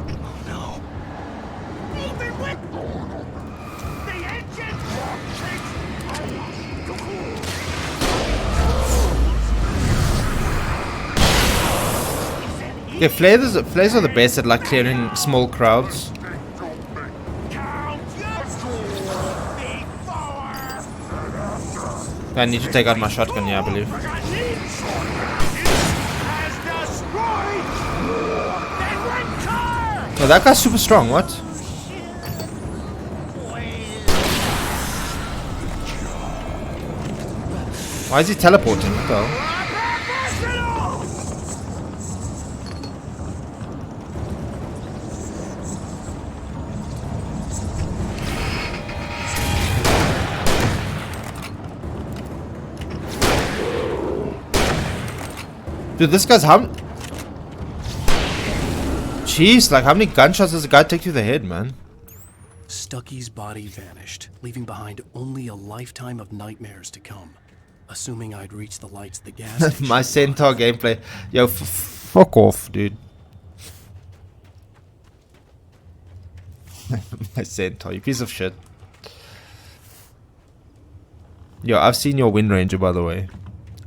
Oh no. Even with the engine Yeah, flares are the best at like clearing small crowds. I need to take out my shotgun here, I believe. Oh, that guy's super strong, what? Why is he teleporting? What the hell? Dude, this guy's how... Jeez, like how many gunshots does the guy take to the head, man? Stucky's body vanished, leaving behind only a lifetime of nightmares to come. Assuming I'd reached the lights of the gas station. My Centaur gameplay. Yo, fuck off, dude. My Centaur, you piece of shit. Yo, I've seen your Wind Ranger, by the way.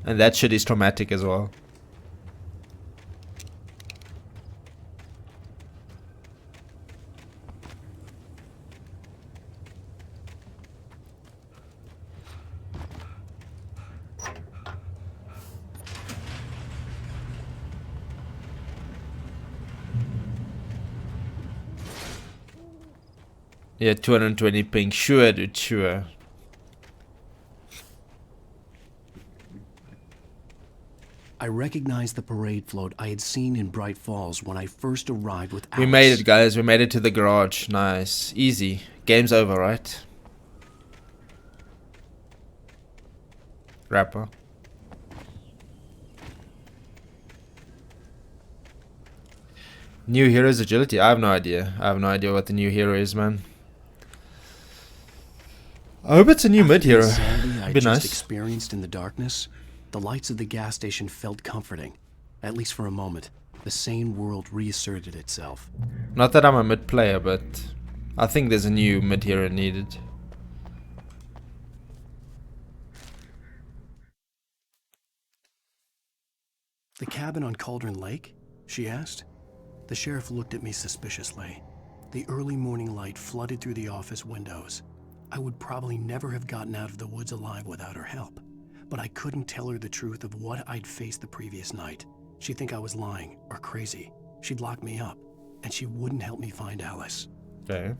And that shit is traumatic as well. Yeah, 220 ping. Sure, dude, sure. I recognized the parade float I had seen in Bright Falls when I first arrived with Alice. We made it, guys. We made it to the garage. Nice. Easy. Game's over, right? Rapper. New hero's agility. I have no idea. I have no idea what the new hero is, man. I hope it's a new mid hero. I'd Be just nice. experienced in the darkness. The lights of the gas station felt comforting, at least for a moment. The sane world reasserted itself. Not that I'm a mid player, but I think there's a new mid hero needed. The cabin on Cauldron Lake? She asked. The sheriff looked at me suspiciously. The early morning light flooded through the office windows. I would probably never have gotten out of the woods alive without her help, but I couldn't tell her the truth of what I'd faced the previous night. She'd think I was lying or crazy. She'd lock me up, and she wouldn't help me find Alice. Okay.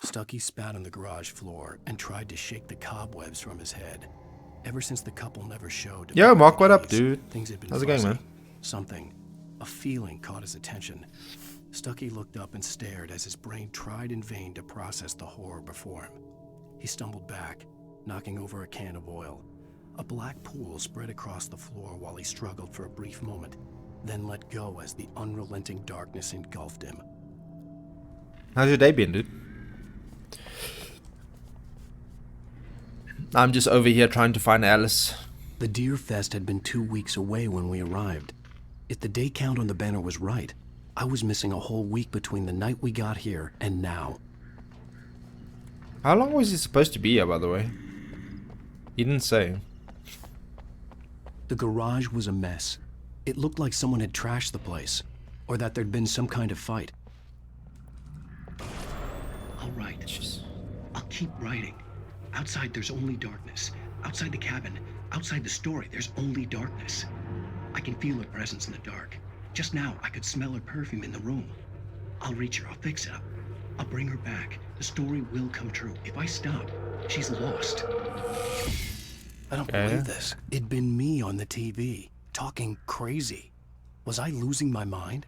Stucky spat on the garage floor and tried to shake the cobwebs from his head. Ever since the couple never showed... Yo, Mark, what up, dude? Things had been How's it going, man? Something, a feeling caught his attention. Stucky looked up and stared as his brain tried in vain to process the horror before him. He stumbled back, knocking over a can of oil. A black pool spread across the floor while he struggled for a brief moment, then let go as the unrelenting darkness engulfed him. How's your day been, dude? I'm just over here trying to find Alice. The Deer Fest had been 2 weeks away when we arrived. If the day count on the banner was right, I was missing a whole week between the night we got here and now. How long was he supposed to be here, by the way? He didn't say. The garage was a mess. It looked like someone had trashed the place, or that there'd been some kind of fight. All right. I'll keep writing. Outside, there's only darkness. Outside the cabin, outside the story, there's only darkness. I can feel her presence in the dark. Just now, I could smell her perfume in the room. I'll reach her. I'll fix it up. I'll bring her back. The story will come true. If I stop, she's lost. I don't believe this. It'd been me on the TV, talking crazy. Was I losing my mind?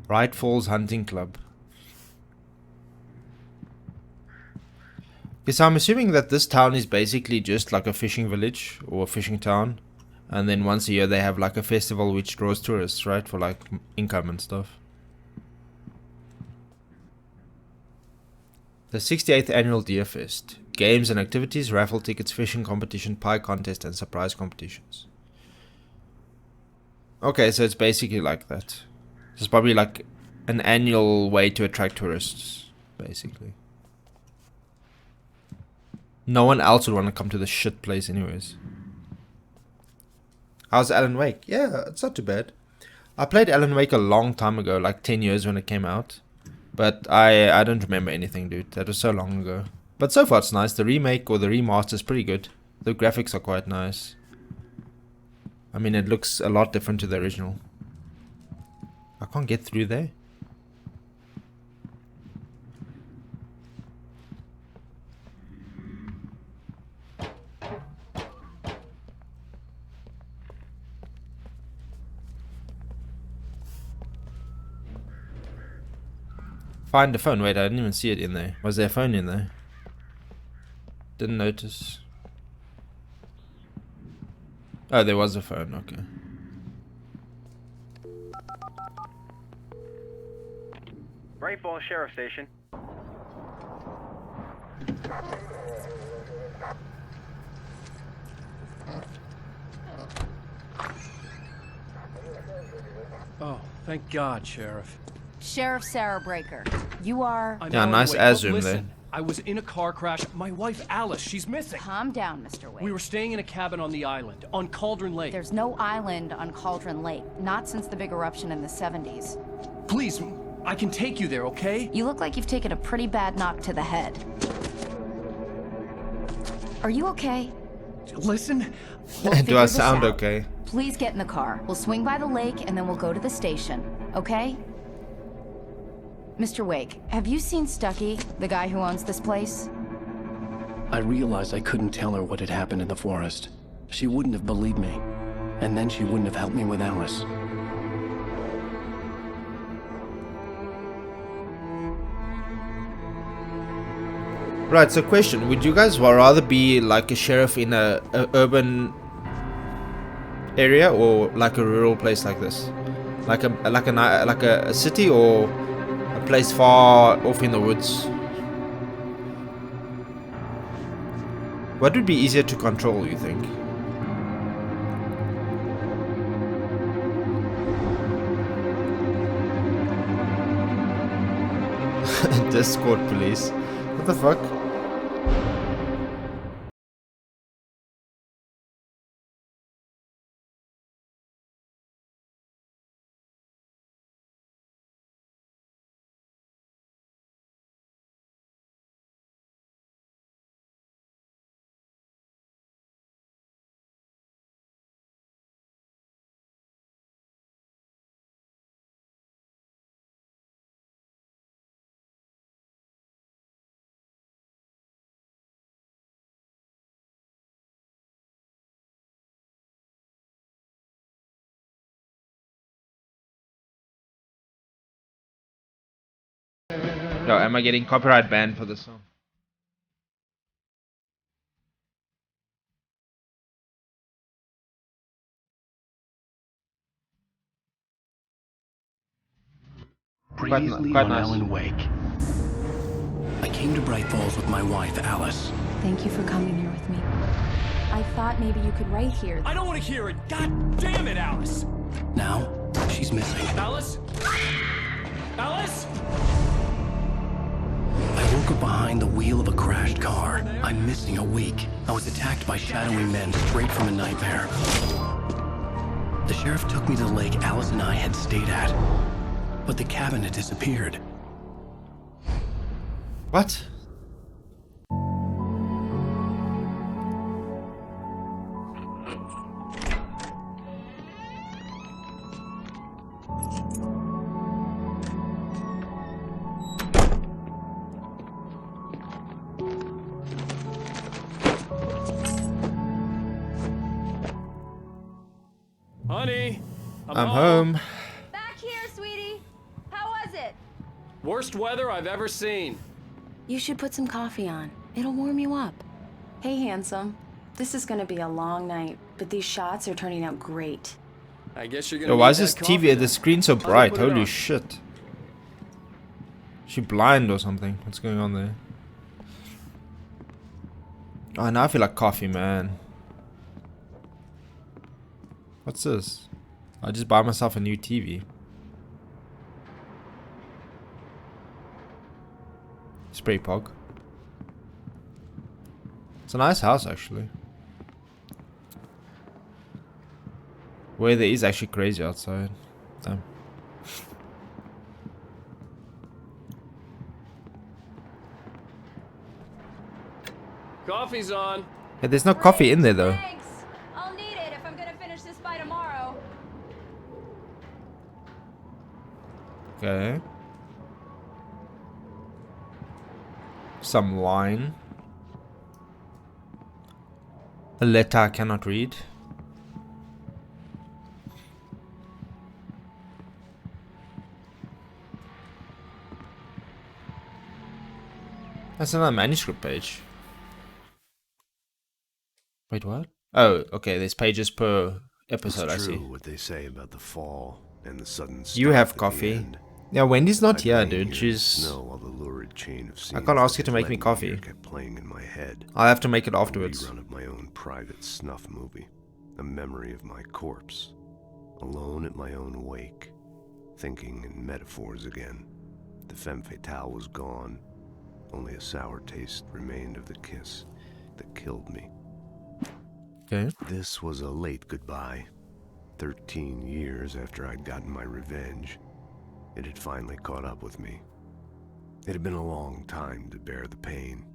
Bright Falls Hunting Club. Okay, so I'm assuming that this town is basically just like a fishing village or a fishing town. And then once a year they have like a festival which draws tourists, right? For like income and stuff. The 68th Annual Deer Fest. Games and activities, raffle tickets, fishing competition, pie contest, and surprise competitions. Okay, so it's basically like that. It's probably like an annual way to attract tourists, basically. No one else would want to come to this shit place anyways. How's Alan Wake? Yeah, it's not too bad. I played Alan Wake a long time ago, like 10 years when it came out. But I don't remember anything, dude. That was so long ago. But so far it's nice. The remake or the remaster is pretty good. The graphics are quite nice. I mean, it looks a lot different to the original. I can't get through there. Find the phone. Wait, I didn't even see it in there. Was there a phone in there? Didn't notice. Oh, there was a phone. Okay. Bright Falls Sheriff Station. Oh, thank God, Sheriff. Sheriff Sarah Breaker. You are... Yeah, nice Azum there. I was in a car crash. My wife, Alice, she's missing. Calm down, Mr. Wade. We were staying in a cabin on the island, on Cauldron Lake. There's no island on Cauldron Lake. Not since the big eruption in the 70s. Please, I can take you there, okay? You look like you've taken a pretty bad knock to the head. Are you okay? Listen. We'll Do I sound okay? Please get in the car. We'll swing by the lake and then we'll go to the station, okay? Mr. Wake, have you seen Stucky, the guy who owns this place? I realized I couldn't tell her what had happened in the forest. She wouldn't have believed me. And then she wouldn't have helped me with Alice. Right, so question. Would you guys rather be like a sheriff in a urban area or like a rural place like this? Like a city or a place far off in the woods? What would be easier to control, you think? Discord police. What the fuck? Yo, am I getting copyright banned for this song? Previously quite on nice. Alan Wake. I came to Bright Falls with my wife, Alice. Thank you for coming here with me. I thought maybe you could write here. I don't want to hear it! God damn it, Alice! Now, she's missing. Alice? Alice? I woke up behind the wheel of a crashed car. I'm missing a week. I was attacked by shadowy men straight from a nightmare. The sheriff took me to the lake Alice and I had stayed at. But the cabin had disappeared. What? Honey, I'm home. Back here, sweetie. How was it? Worst weather I've ever seen. You should put some coffee on. It'll warm you up. Hey, handsome. This is gonna be a long night, but these shots are turning out great. I guess you're gonna. Yo, why need is this that coffee TV, now. the screen so How's it bright? put it Holy on? shit. Is she blind or something? What's going on there? Oh, now I feel like coffee, man. What's this? I just buy myself a new TV. Spray pog. It's a nice house, actually. Weather is actually crazy outside. Damn. Coffee's on. Hey, there's no coffee in there though. Thanks. I'll need it if I'm gonna finish this by tomorrow. Okay. Some line. A letter I cannot read. That's another manuscript page. Wait, what? Oh, okay. There's pages per episode. It's I see. true what they say about the fall and the sudden stop You have at the coffee. end. Yeah, Wendy's not I'd here, lay dude. here in the She's. snow while the lurid chain of I scenes can't ask that you to had make led me here coffee. kept playing in my head. I'll have to make it A afterwards. rerun of my own private snuff movie. A memory of my corpse. Alone at my own wake. Thinking in metaphors again. The femme fatale was gone. Only a sour taste remained of the kiss that killed me. Okay. This was a late goodbye. 13 years after I'd gotten my revenge, it had finally caught up with me. It had been a long time to bear the pain.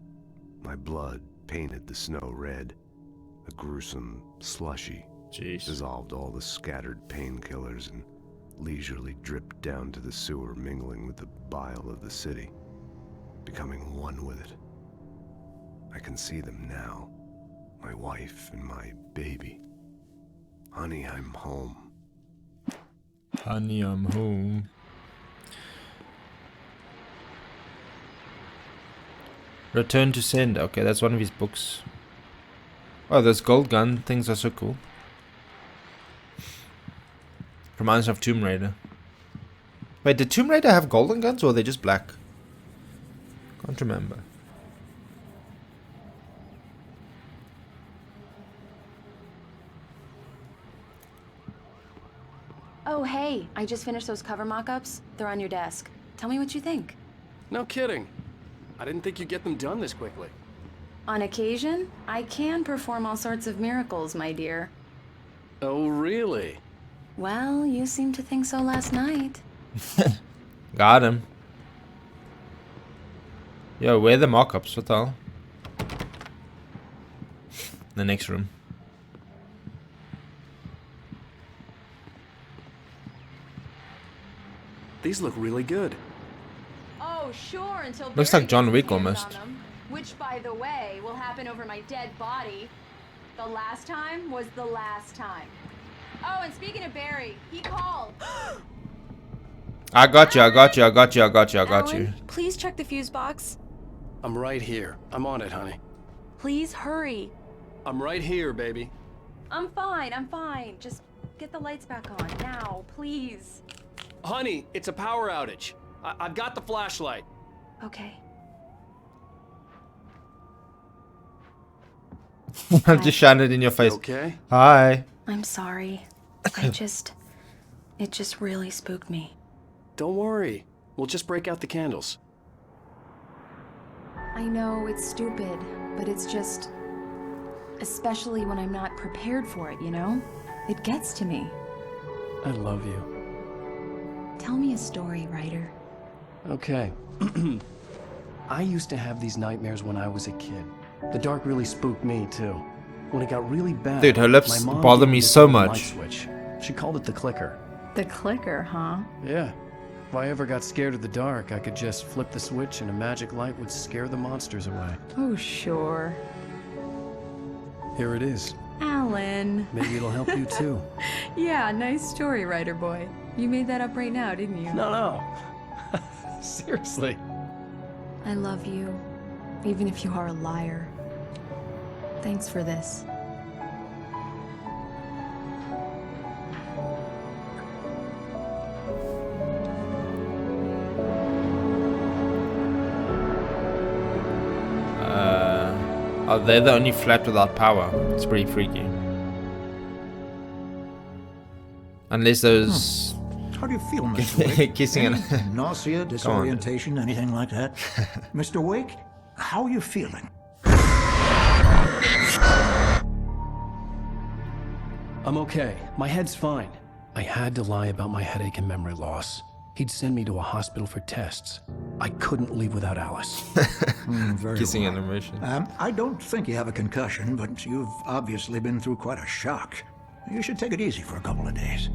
My blood painted the snow red. A gruesome slushy dissolved all the scattered painkillers and leisurely dripped down to the sewer, mingling with the bile of the city, becoming one with it. I can see them now, my wife and my baby. Honey, I'm home. Honey, I'm home. Return to Send. Okay, that's one of his books. Oh, those gold gun things are so cool. Reminds me of Tomb Raider. Wait, did Tomb Raider have golden guns or are they just black? Can't remember. Oh, hey, I just finished those cover mock-ups. They're on your desk. Tell me what you think. No kidding. I didn't think you'd get them done this quickly. On occasion, I can perform all sorts of miracles, my dear. Oh, really? Well, you seemed to think so last night. Got him. Yo, where are the mock-ups? What the hell? The next room. These look really good. Oh, sure, until Looks Barry like John gets his Wick hands almost. on them, which, by the way, will happen over my dead body. The last time was the last time. Oh, and speaking of Barry, he called. I got you, I got you, I got you, I got you, I got you. Alan, please check the fuse box. I'm right here. I'm on it, honey. Please hurry. I'm right here, baby. I'm fine, I'm fine. Just get the lights back on now, please. Honey, it's a power outage. I've got the flashlight. Okay. I'm just shining it in your face. Okay? Hi. I'm sorry. It just really spooked me. Don't worry. We'll just break out the candles. I know it's stupid, but it's just... Especially when I'm not prepared for it, you know? It gets to me. I love you. Tell me a story, writer. Okay. I used to have these nightmares when I was a kid. The dark really spooked me, too. When it got really bad, Dude, her lips my mom bother gave me this so little light much. switch. She called it the clicker. The clicker, huh? Yeah. If I ever got scared of the dark, I could just flip the switch and a magic light would scare the monsters away. Oh, sure. Here it is. Alan. Maybe it'll help you, too. Yeah, nice story, writer boy. You made that up right now, didn't you? No. Seriously. I love you, even if you are a liar. Thanks for this. Oh, they're the only flat without power. It's pretty freaky. Unless those... How do you feel, Mr. Wake? Kissing Any and... nausea, disorientation, anything like that? Mr. Wake, how are you feeling? I'm okay. My head's fine. I had to lie about my headache and memory loss. He'd send me to a hospital for tests. I couldn't leave without Alice. Very Kissing well. animation. I don't think you have a concussion, but you've obviously been through quite a shock. You should take it easy for a couple of days.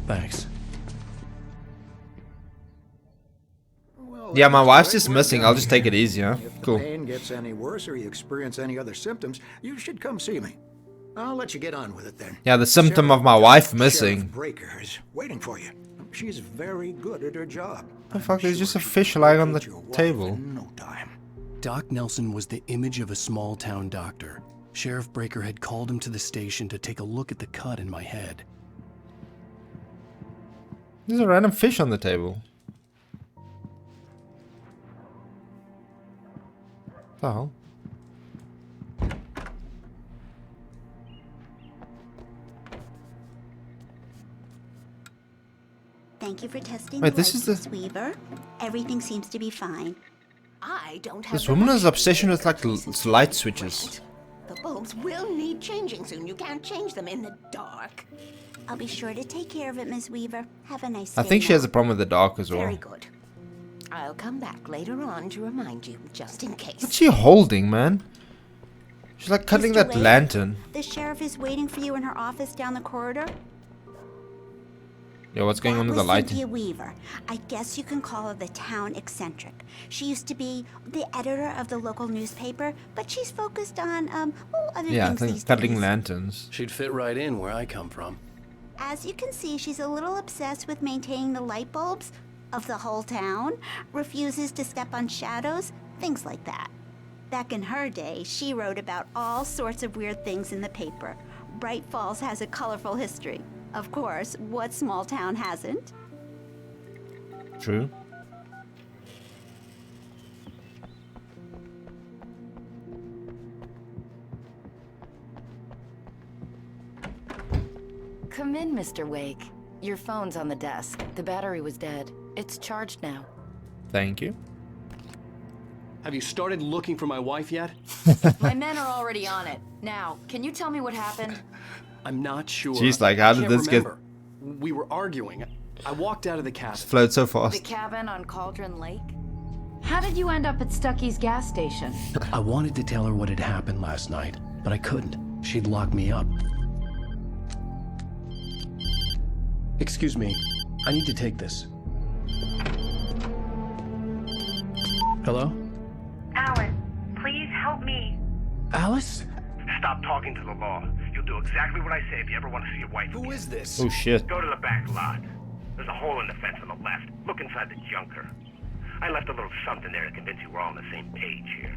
Thanks. Yeah, my wife's just missing. I'll just take it easy, huh? If the Cool. pain gets any worse or you experience any other symptoms, you should come see me. I'll let you get on with it then. Yeah, the symptom of my wife missing. Sheriff Breaker is waiting for you. She's very good at her job. The fuck, there's just a fish lying on the table. Doc Nelson was the image of a small-town doctor. Sheriff Breaker had called him to the station to take a look at the cut in my head. There's a random fish on the table. The hell? Thank you for testing Wait, the this is lights, Miss Weaver. Everything seems to be fine. I don't have This the woman has luxury obsession with like light to switches. The bulbs will need changing soon. You can't change them in the dark. I'll be sure to take care of it, Miss Weaver. Have a nice I day think she now. has a problem with the dark as well. Very good. I'll come back later on to remind you, just in case. What's she holding, man? She's like cuddling Mr. that Wade, lantern. The sheriff is waiting for you in her office down the corridor. Yeah, what's going on with the Was lighting? Cynthia Weaver. I guess you can call her the town eccentric. She used to be the editor of the local newspaper, but she's focused on other Yeah, I things think these cuddling days. lanterns. She'd fit right in where I come from. As you can see, she's a little obsessed with maintaining the light bulbs of the whole town, refuses to step on shadows, things like that. Back in her day, she wrote about all sorts of weird things in the paper. Bright Falls has a colorful history. Of course, what small town hasn't? True. Come in, Mr. Wake. Your phone's on the desk. The battery was dead. It's charged now. Thank you. Have you started looking for my wife yet? My men are already on it. Now, can you tell me what happened? I'm not sure. She's like, how did Can't this get- remember. We were arguing. I walked out of the cabin. Float so The fast. cabin on Cauldron Lake? How did you end up at Stucky's gas station? I wanted to tell her what had happened last night, but I couldn't. She'd lock me up. Excuse me. I need to take this. Hello? Alan, please help me. Alice? Stop talking to the law. You'll do exactly what I say if you ever want to see your wife. Who is this? Oh shit. Go to the back lot. There's a hole in the fence on the left. Look inside the junker. I left a little something there to convince you we're all on the same page here.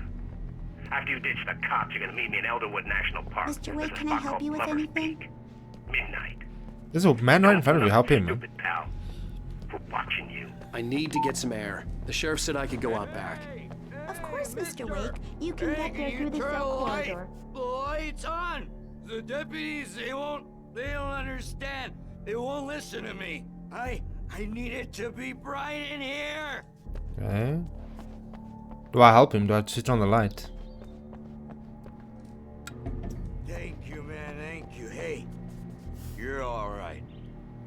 After you ditch the cops, you're gonna meet me in Elderwood National Park. Mr. Wade, There's a can I spot help called you with Lover's anything? Peak. Midnight. There's a man right in front of you. Help him, man. Stupid pal. We're watching you. I need to get some air. The sheriff said I could go out back. Of course, Mr. Wake. You can get there through the cell corridor. The light's on! The deputies, they don't understand. They won't listen to me. I need it to be bright in here. Okay. Do I help him? Do I switch on the light? Thank you, man, thank you. Hey, you're all right.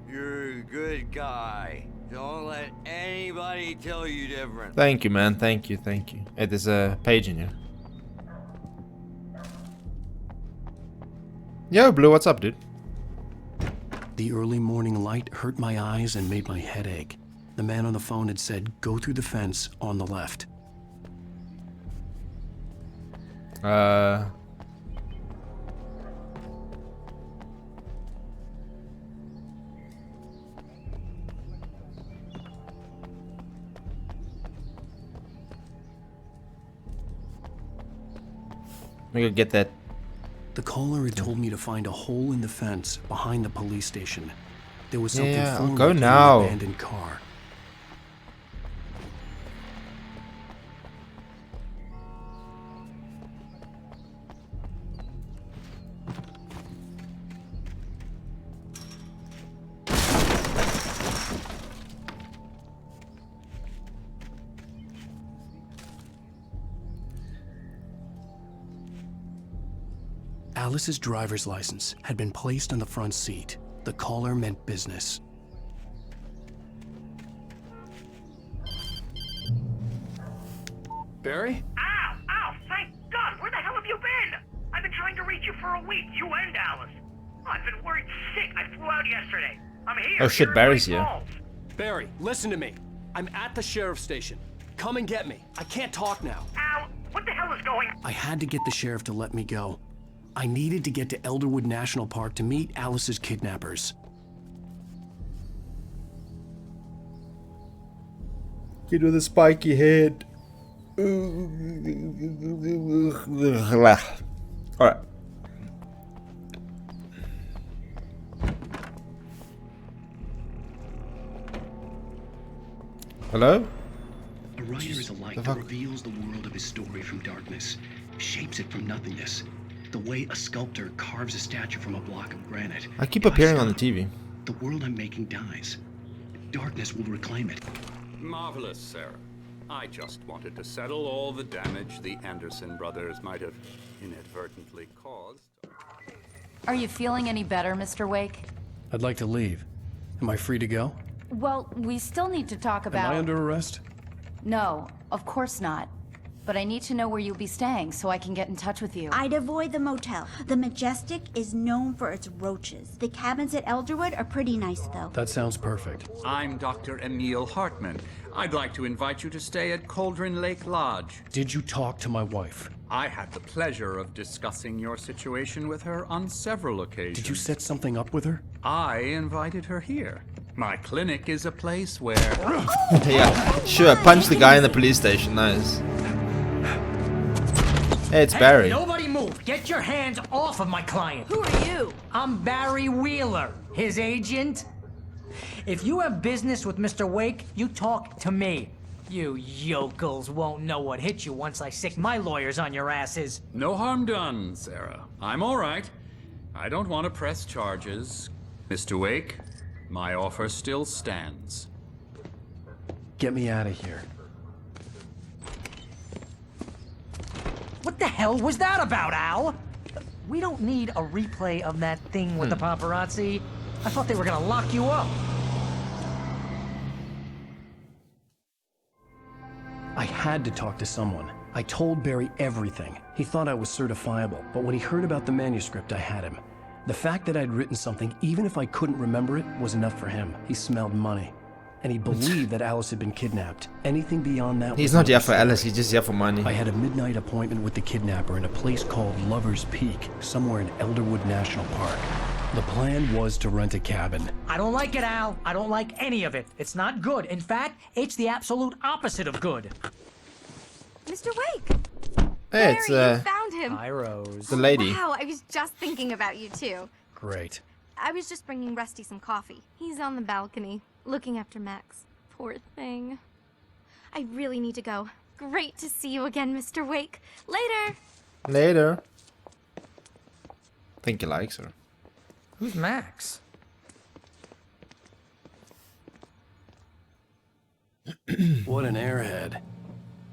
You're a good guy. Don't let anybody tell you different. Thank you, man. Thank you. Thank you. Hey, there's a page in here. Yo, Blue, what's up, dude? The early morning light hurt my eyes and made my head ache. The man on the phone had said, go through the fence on the left. We gotta get that. The caller had told me to find a hole in the fence behind the police station. There was something Yeah, phone go like in now. an abandoned car. Alice's driver's license had been placed on the front seat. The caller meant business. Barry? Ow! Ow! Thank God! Where the hell have you been? I've been trying to reach you for a week, you and Alice. Oh, I've been worried sick. I flew out yesterday. I'm here. Oh shit, Barry's here. Barry, listen to me. I'm at the sheriff's station. Come and get me. I can't talk now. Ow! What the hell is going on? I had to get the sheriff to let me go. I needed to get to Elderwood National Park to meet Alice's kidnappers. Kid with a spiky head. Alright. Hello? A writer is a light that reveals the world of his story from darkness, shapes it from nothingness. The way a sculptor carves a statue from a block of granite. I keep appearing on the TV. The world I'm making dies. Darkness will reclaim it. Marvelous, Sarah. I just wanted to settle all the damage the Anderson brothers might have inadvertently caused. Are you feeling any better, Mr. Wake? I'd like to leave. Am I free to go? Well, we still need to talk about... Am I under arrest? No, of course not. But I need to know where you'll be staying so I can get in touch with you. I'd avoid the motel. The Majestic is known for its roaches. The cabins at Elderwood are pretty nice, though. That sounds perfect. I'm Dr. Emil Hartman. I'd like to invite you to stay at Cauldron Lake Lodge. Did you talk to my wife? I had the pleasure of discussing your situation with her on several occasions. Did you set something up with her? I invited her here. My clinic is a place where... Yeah, sure, punch the guy in the police station, nice. Hey, it's Barry. Nobody move! Get your hands off of my client! Who are you? I'm Barry Wheeler, his agent. If you have business with Mr. Wake, you talk to me. You yokels won't know what hit you once I sick my lawyers on your asses. No harm done, Sarah. I'm all right. I don't want to press charges. Mr. Wake, my offer still stands. Get me out of here. What the hell was that about, Al? We don't need a replay of that thing with the paparazzi. I thought they were gonna lock you up. I had to talk to someone. I told Barry everything. He thought I was certifiable, but when he heard about the manuscript, I had him. The fact that I'd written something, even if I couldn't remember it, was enough for him. He smelled money. And he believed that Alice had been kidnapped. Anything beyond that He's not here for Alice, he's just here for money. I had a midnight appointment with the kidnapper in a place called Lover's Peak, somewhere in Elderwood National Park. The plan was to rent a cabin. I don't like it, Al. I don't like any of it. It's not good. In fact, it's the absolute opposite of good. Mr. Wake! Hey, it's it's you found him. Hi, Rose. the lady. Wow, I was just thinking about you too. Great. I was just bringing Rusty some coffee. He's on the balcony, looking after Max. Poor thing. I really need to go. Great to see you again, Mr. Wake. Later! Later. Think he likes her. Who's Max? What an airhead.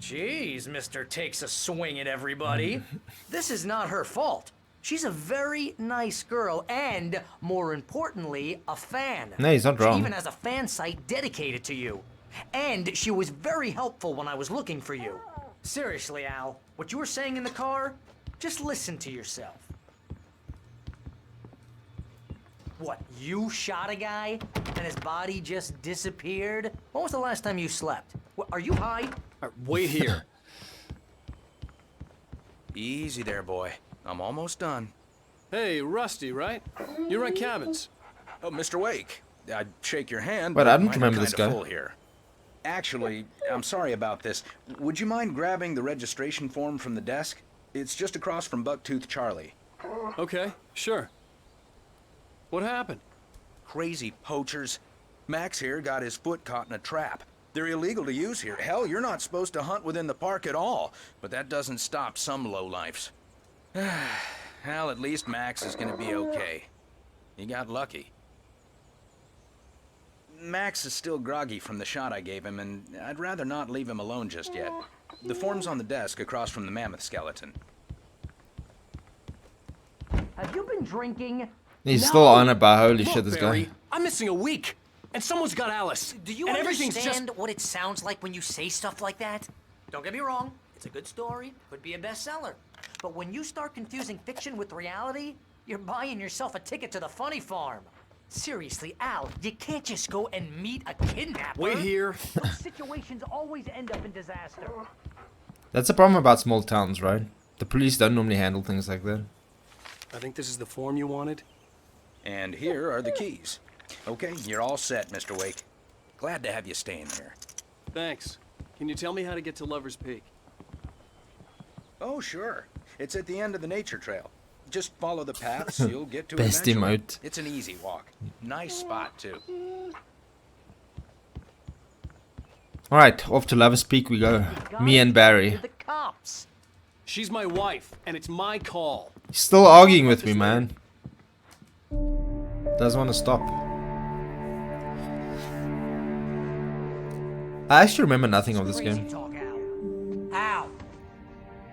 Jeez, Mr. Takes a swing at everybody. This is not her fault. She's a very nice girl and, more importantly, a fan. No, he's not wrong. She even has a fan site dedicated to you. And she was very helpful when I was looking for you. Seriously, Al, what you were saying in the car, just listen to yourself. What, you shot a guy and his body just disappeared? When was the last time you slept? Are you high? Wait here. Easy there, boy. I'm almost done. Hey, Rusty, right? You rent cabins. Oh, Mr. Wake. I'd shake your hand, But I don't mine are remember this kinda guy. full here. Actually, I'm sorry about this. Would you mind grabbing the registration form from the desk? It's just across from Bucktooth Charlie. Okay, sure. What happened? Crazy poachers. Max here got his foot caught in a trap. They're illegal to use here. Hell, you're not supposed to hunt within the park at all. But that doesn't stop some lowlifes. Well, at least Max is gonna be okay. He got lucky. Max is still groggy from the shot I gave him, and I'd rather not leave him alone just yet. The form's on the desk across from the mammoth skeleton. Have you been drinking? He's still on about holy Look, shit, this Barry, guy. I'm missing a week, and someone's got Alice. Do you and everything's understand what it sounds like when you say stuff like that? Don't get me wrong, it's a good story, could be a bestseller. But when you start confusing fiction with reality, you're buying yourself a ticket to the funny farm. Seriously, Al, you can't just go and meet a kidnapper. Wait here. Those situations always end up in disaster. That's the problem about small towns, right? The police don't normally handle things like that. I think this is the form you wanted. And here are the keys. Okay, you're all set, Mr. Wake. Glad to have you staying here. Thanks. Can you tell me how to get to Lover's Peak? Oh, sure. It's at the end of the nature trail. Just follow the paths, you'll get to it Best eventually. emote. It's an easy walk. Nice spot, too. Alright, off to Lover's Peak we go. Me and Barry. The cops. She's my wife, and it's my call. He's still arguing with me, man. Doesn't want to stop. I actually remember nothing of this game. Talk, Al.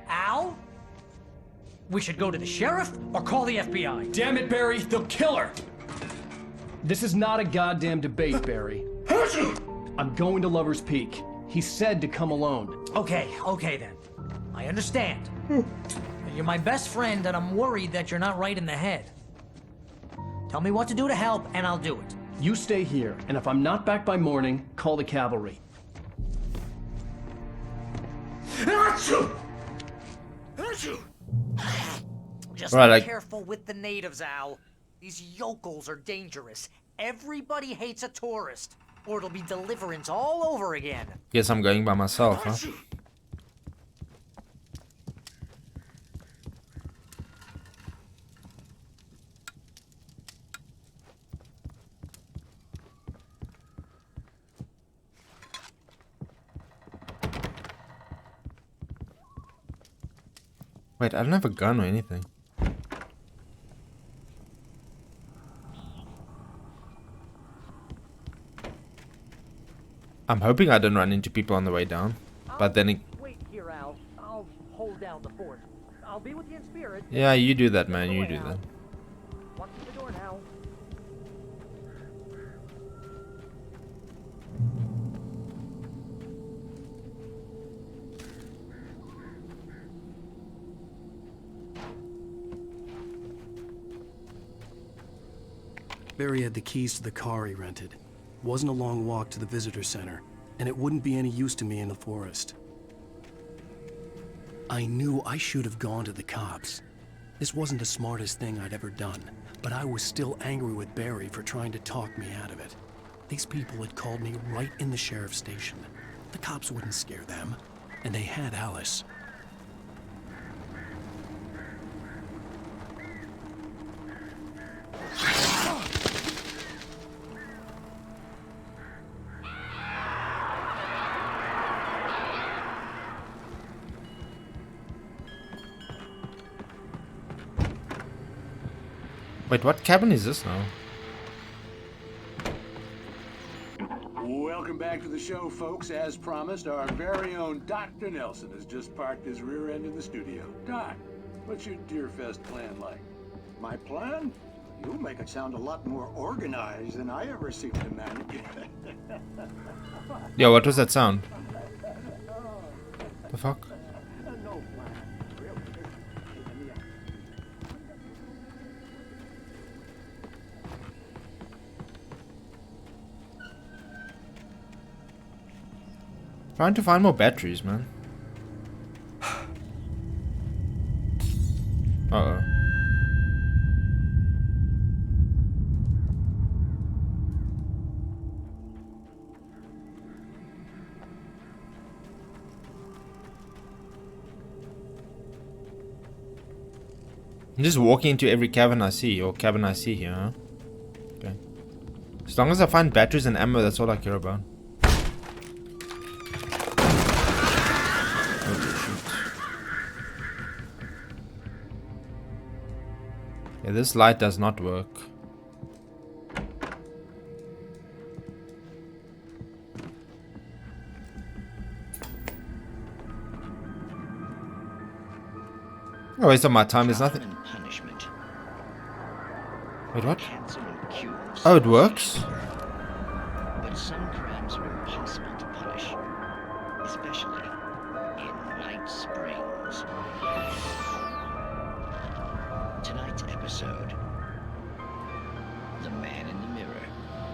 Al? We should go to the sheriff or call the FBI. Damn it, Barry, they'll kill her. This is not a goddamn debate, Barry. I'm going to Lover's Peak. He said to come alone. Okay then. I understand. You're my best friend and I'm worried that you're not right in the head. Tell me what to do to help and I'll do it. You stay here, and if I'm not back by morning, call the cavalry. Just Right, be careful with the natives, Al. These yokels are dangerous. Everybody hates a tourist, or it'll be Deliverance all over again. Guess I'm going by myself, huh? Wait, I don't have a gun or anything. I'm hoping I don't run into people on the way down. But then it... Wait here, Al. I'll hold down the fort. I'll be with you in spirit. Yeah, you do that, man. You do that. Watch the door now. Barry had the keys to the car he rented. Wasn't a long walk to the visitor center, and it wouldn't be any use to me in the forest. I knew I should have gone to the cops. This wasn't the smartest thing I'd ever done, but I was still angry with Barry for trying to talk me out of it. These people had called me right in the sheriff's station. The cops wouldn't scare them, and they had Alice. Wait, what cabin is this now? Welcome back to the show, folks. As promised, our very own Dr. Nelson has just parked his rear end in the studio. Doc, what's your Deerfest plan like? My plan? You make it sound a lot more organized than I ever seem to manage. Yo, what was that sound? The fuck? Trying to find more batteries, man. Uh-oh. I'm just walking into every cabin I see, or cabin I see here, huh? Okay. As long as I find batteries and ammo, that's all I care about. Yeah, this light does not work. A waste of my time. There's nothing. Punishment. Wait, what? Oh, it works? But some crimes are impossible to punish, especially in Night Springs. Tonight's episode, The Man in the Mirror.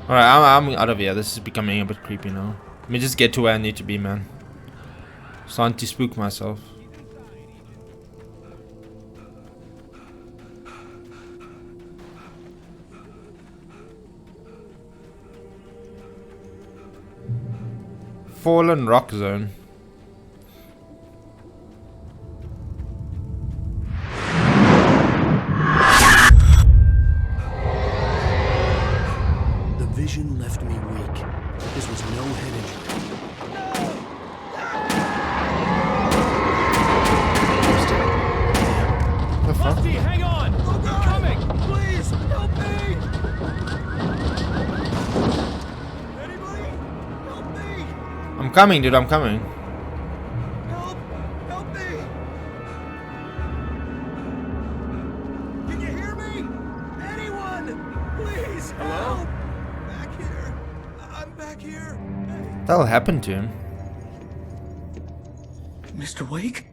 Alright, I'm out of here. This is becoming a bit creepy now. Let me just get to where I need to be, man. Starting to spook myself. Fallen Rock Zone. The vision left me weak. This was no head injury. The fuck? Rusty, hang on! I'm coming! Please, help me! I'm coming, dude. I'm coming. Help me! Can you hear me? Anyone? Please, help! Back here. I'm back here. That'll happen to him. Mr. Wake?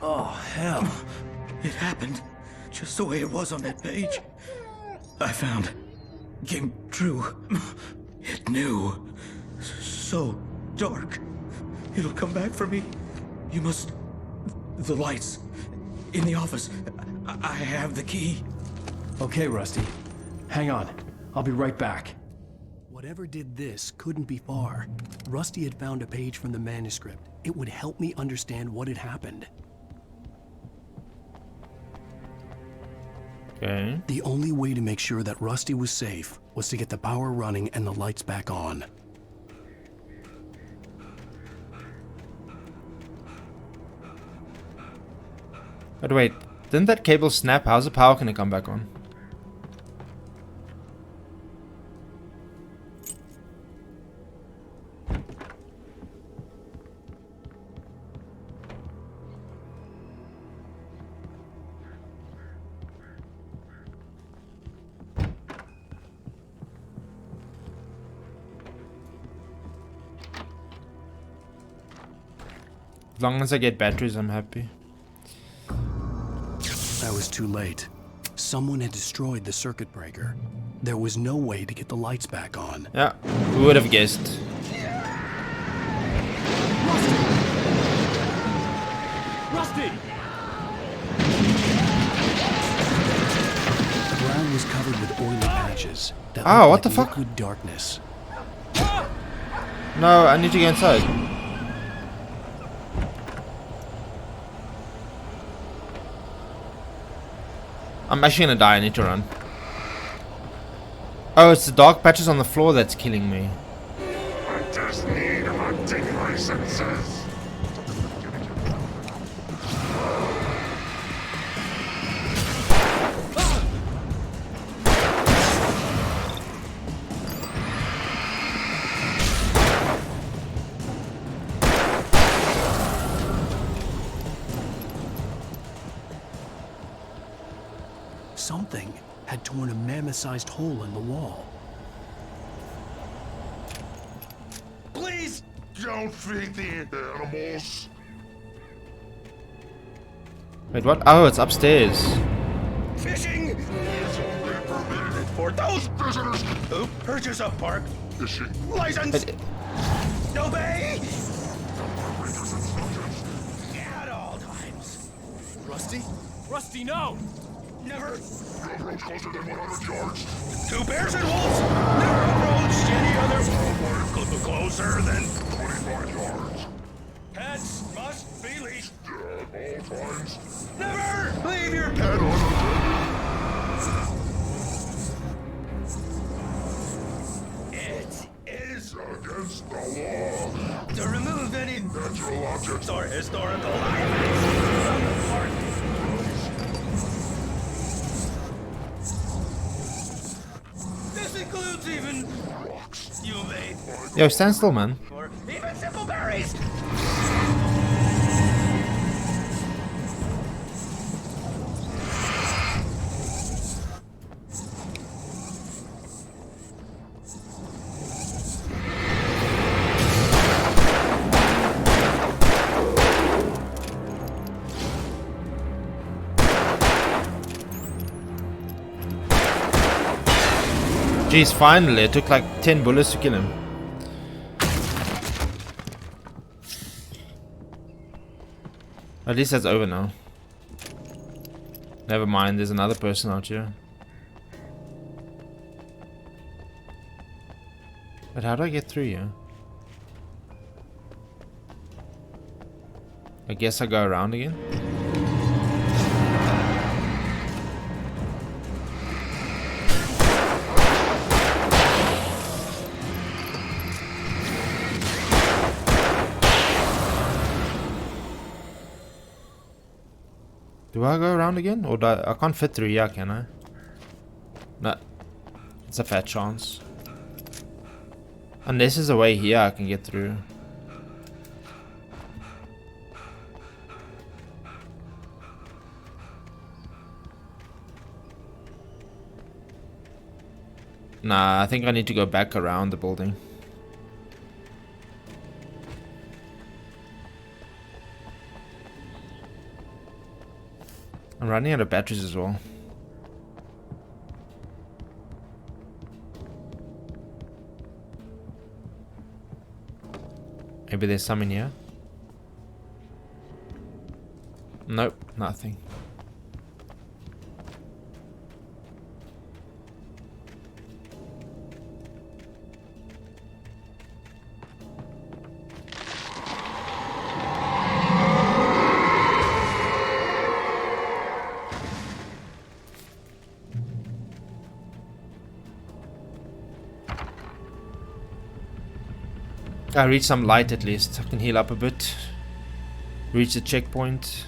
Oh, hell. It happened just the way it was on that page. I found. Came true. It knew. So dark. It'll come back for me. You must... The lights. In the office. I have the key. Okay, Rusty. Hang on. I'll be right back. Whatever did this couldn't be far. Rusty had found a page from the manuscript. It would help me understand what had happened. Okay. The only way to make sure that Rusty was safe was to get the power running and the lights back on. But wait, didn't that cable snap? How's the power gonna come back on? As long as I get batteries, I'm happy. I was too late. Someone had destroyed the circuit breaker. There was no way to get the lights back on. Yeah, who would have guessed? Rusty! The ground was covered with oily patches. That Oh, what looked the like fuck? liquid darkness. No, I need to get inside. I'm actually gonna die. I need to run. Oh, it's the dark patches on the floor that's killing me. I just need hunting licenses. Something had torn a mammoth-sized hole in the wall. Please don't feed the animals. Wait, what? Oh, it's upstairs. Fishing is only permitted for those prisoners who purchase a park fishing license. Obey at all times. Rusty? Rusty, no! Never. Railroad closer than 100 yards. Two bears and wolves never approached any other closer than 25 yards. pets must be leashed. At all times. Never leave your pet on It is against the law to remove any natural objects or historical artifacts from the park. This includes even rocks you made, Yo, stand still, man. or even simple berries. Jeez, finally. It took like 10 bullets to kill him. At least that's over now. Never mind, there's another person out here. But how do I get through here? I guess I go around again. Do I go around again? Or do I can't fit through here, can I? No. It's a fat chance. Unless there's a way here I can get through. Nah, I think I need to go back around the building. I'm running out of batteries as well. Maybe there's some in here. Nope, nothing. I reach some light at least. I can heal up a bit. Reach the checkpoint.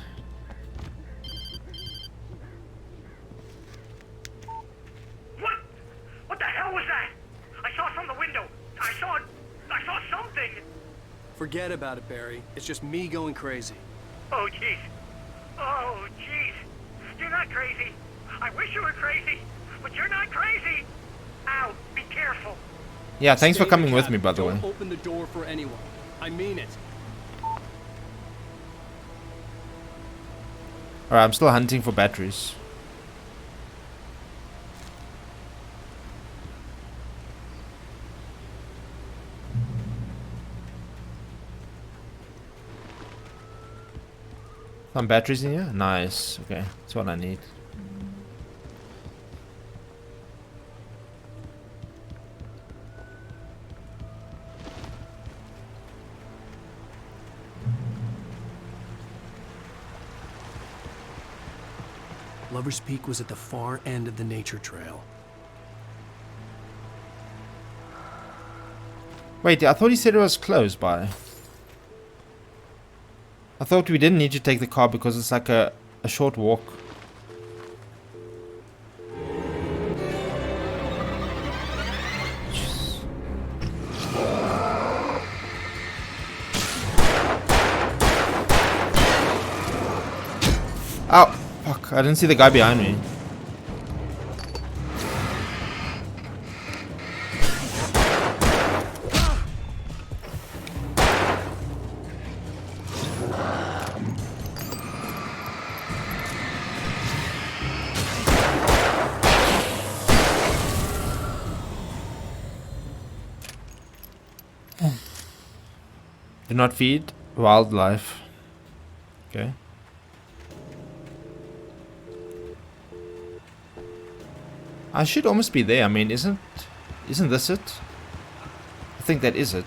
What the hell was that? I saw from the window. I saw something. Forget about it, Barry. It's just me going crazy. Oh jeez. Oh jeez. You're not crazy. I wish you were crazy, but you're not crazy. Ow, be careful. Yeah, thanks for Stay in coming the with me, cabin. by the way. Don't open the door for anyone. I mean it. Alright, I'm still hunting for batteries. Some batteries in here? Nice. Okay, that's what I need. Lover's Peak was at the far end of the nature trail. Wait, I thought he said it was close by. I thought we didn't need to take the car because it's like a short walk. Ow! Fuck, I didn't see the guy behind me. Do not feed wildlife. Okay. I should almost be there. I mean, isn't this it? I think that is it.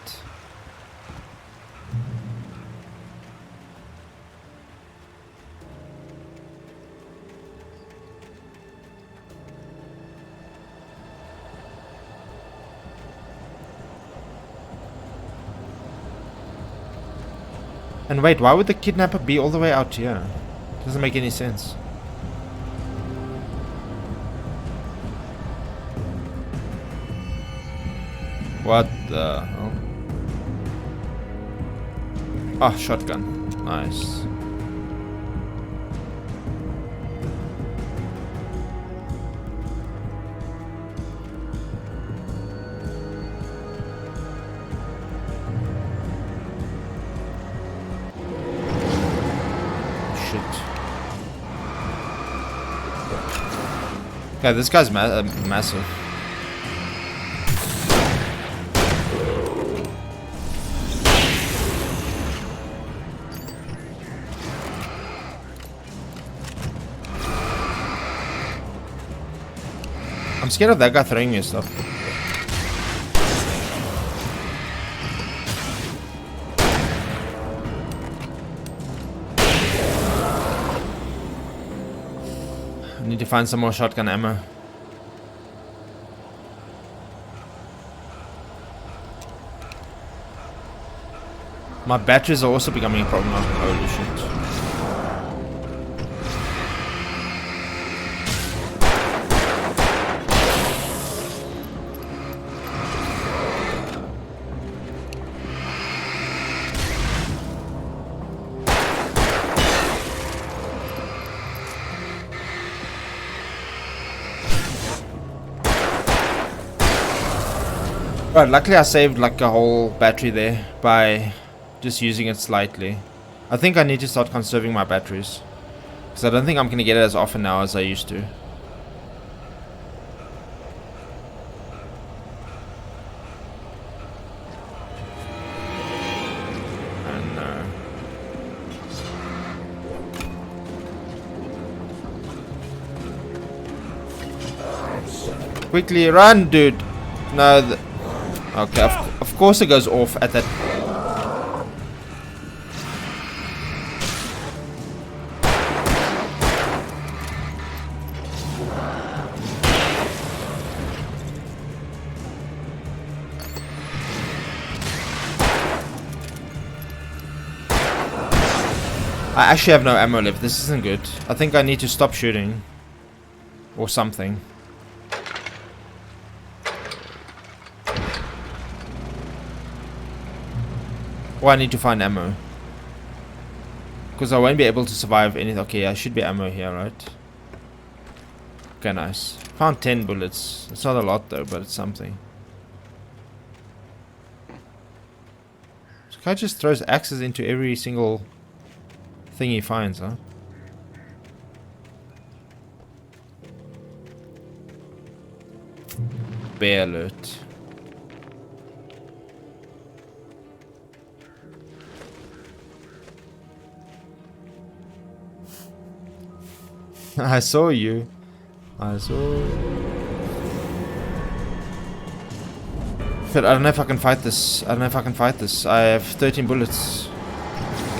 And wait, why would the kidnapper be all the way out here? Doesn't make any sense. What the hell? Ah, shotgun. Nice. Shit. Yeah, this guy's massive. I'm scared of that guy throwing me stuff. I need to find some more shotgun ammo. My batteries are also becoming a problem now. Holy shit. Right, luckily I saved like a whole battery there by just using it slightly. I think I need to start conserving my batteries, because I don't think I'm going to get it as often now as I used to. Quickly run, dude. No, okay, of course it goes off at that. I actually have no ammo left. This isn't good. I think I need to stop shooting. Or something. Or I need to find ammo. Because I won't be able to survive anything. Okay, I should be ammo here, right? Okay, nice. Found 10 bullets. It's not a lot though, but it's something. This guy just throws axes into every single thing he finds, huh? Bear alert. I saw you. I saw you. But I don't know if I can fight this. I don't know if I can fight this. I have 13 bullets.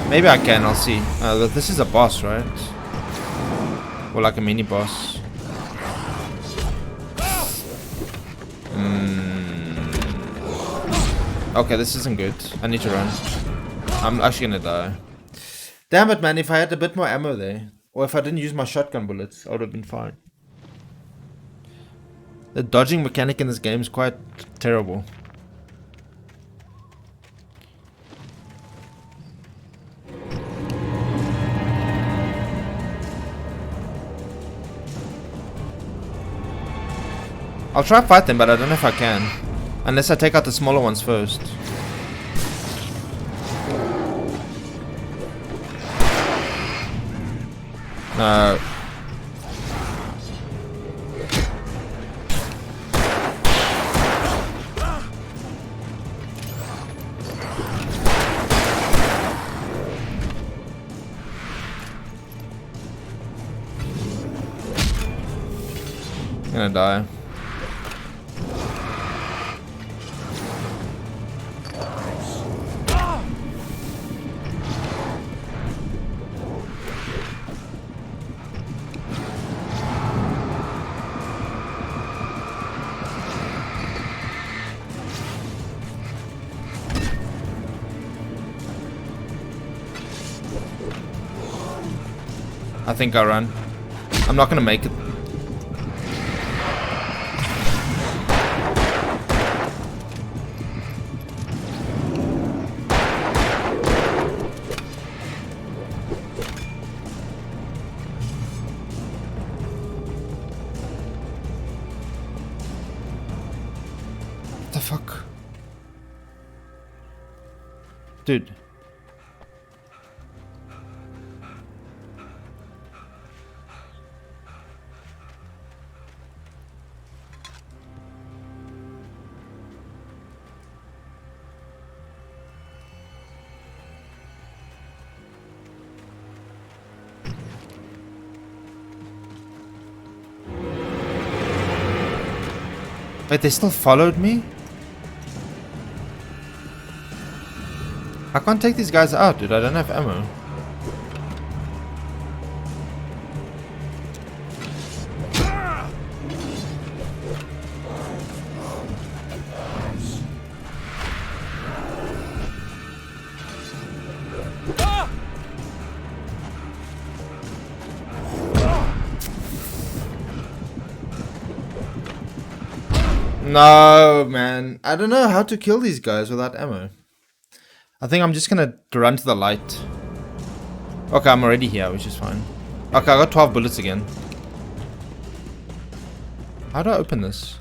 Maybe I can, I'll see. This is a boss, right? Or like a mini boss. Okay, this isn't good. I need to run. I'm actually gonna die. Damn it, man, if I had a bit more ammo there. Or if I didn't use my shotgun bullets, I would have been fine. The dodging mechanic in this game is quite terrible. I'll try to fight them, but I don't know if I can. Unless I take out the smaller ones first. No. I'm gonna die. I think I'll run. I'm not gonna make it. What the fuck? Dude. Wait, they still followed me? I can't take these guys out, dude. I don't have ammo. No, man. I don't know how to kill these guys without ammo. I think I'm just gonna run to the light. Okay, I'm already here, which is fine. Okay, I got 12 bullets again. How do I open this?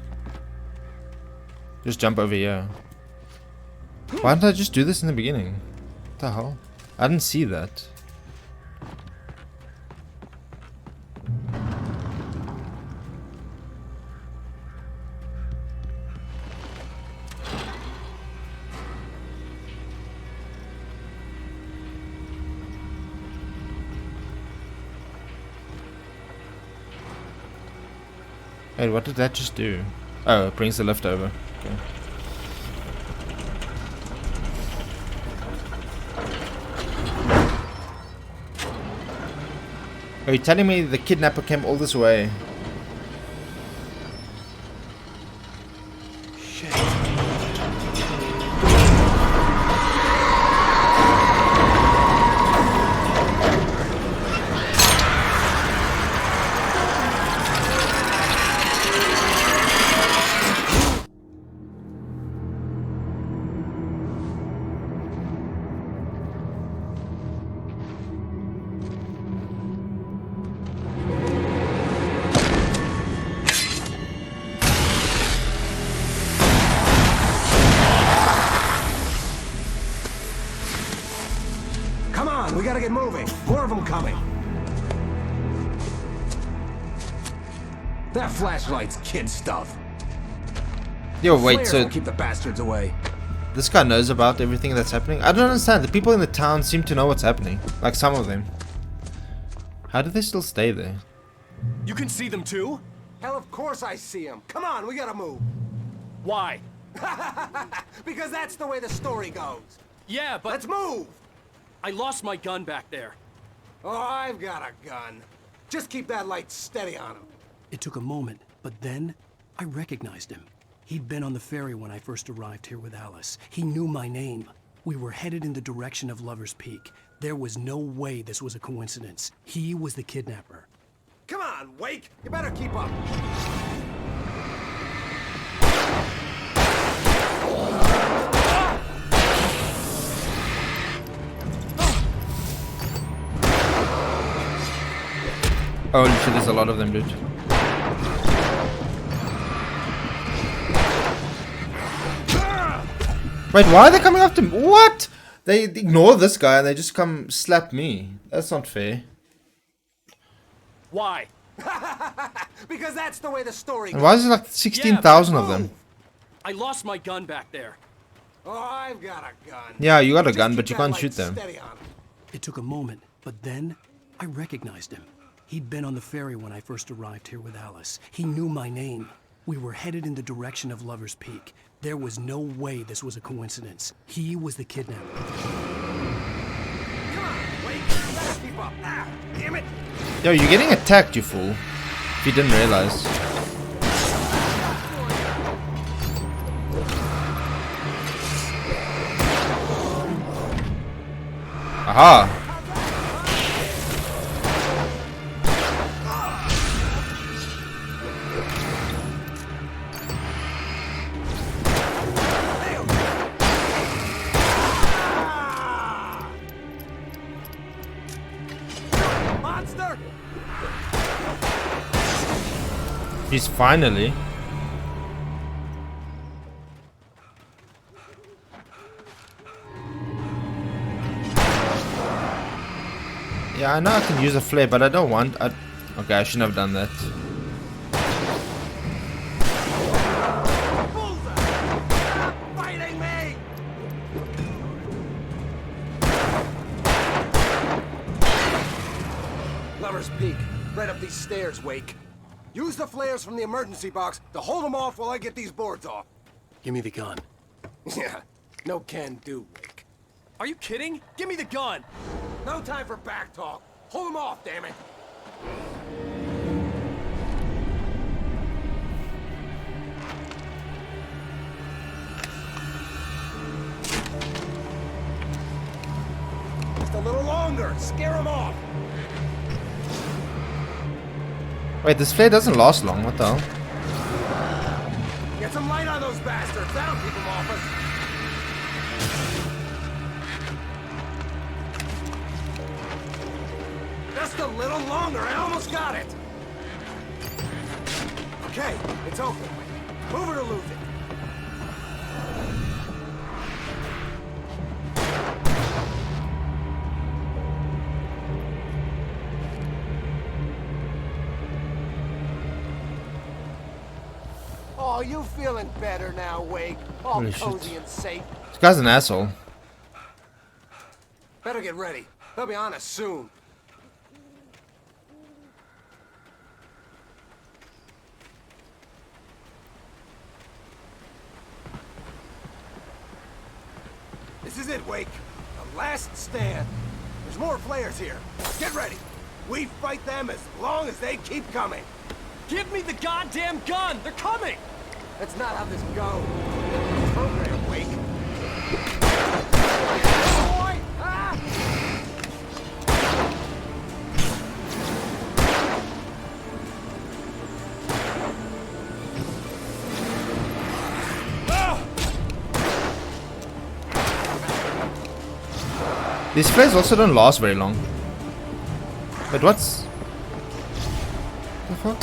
Just jump over here. Why didn't I just do this in the beginning? What the hell? I didn't see that. Wait, what did that just do? Oh, it brings the lift over. Okay. Are you telling me the kidnapper came all this way? We gotta get moving. More of them coming. That flashlight's kid stuff. Yo, wait, so keep the bastards away. This guy knows about everything that's happening? I don't understand. The people in the town seem to know what's happening. Like some of them. How do they still stay there? You can see them too? Hell, of course I see them. Come on, we gotta move. Why? Because that's the way the story goes. Yeah, but... Let's move! I lost my gun back there. Oh, I've got a gun. Just keep that light steady on him. It took a moment, but then I recognized him. He'd been on the ferry when I first arrived here with Alice. He knew my name. We were headed in the direction of Lover's Peak. There was no way this was a coincidence. He was the kidnapper. Come on, Wake! You better keep up. Holy shit, there's a lot of them, dude. Wait, why are they coming after me? What? They ignore this guy and they just come slap me. That's not fair. Why? Because that's the way the story goes. And why is there like 16,000 of them? I lost my gun back there. Oh, I've got a gun. Yeah, you got a gun, but you can't shoot them. It took a moment, but then I recognized him. He'd been on the ferry when I first arrived here with Alice. He knew my name. We were headed in the direction of Lover's Peak. There was no way this was a coincidence. He was the kidnapper. Come on, wait, let's keep up. Ah, damn it! Yo, you're getting attacked, you fool. If you didn't realize. Aha! He's finally. Yeah, I know I can use a flare, but I don't want. Okay, I shouldn't have done that. Fighting me! Lover's Peak, right up these stairs, Wake. Use the flares from the emergency box to hold them off while I get these boards off. Give me the gun. Yeah, no can do, Rick. Are you kidding? Give me the gun! No time for back talk. Hold them off, damn it. Just a little longer. Scare them off. Wait, this flare doesn't last long. What the hell? Get some light on those bastards. That'll keep them off us. Just a little longer. I almost got it. Okay, it's open. Move it or lose it. Oh, you feeling better now, Wake? All Holy cozy shit. and safe. This guy's an asshole. Better get ready. They'll be on us soon. This is it, Wake. The last stand. There's more flares here. Get ready. We fight them as long as they keep coming. Give me the goddamn gun! They're coming! That's not how this goes. Program, Wake. Boy! Ah! These flares also don't last very long. But what's... the fuck?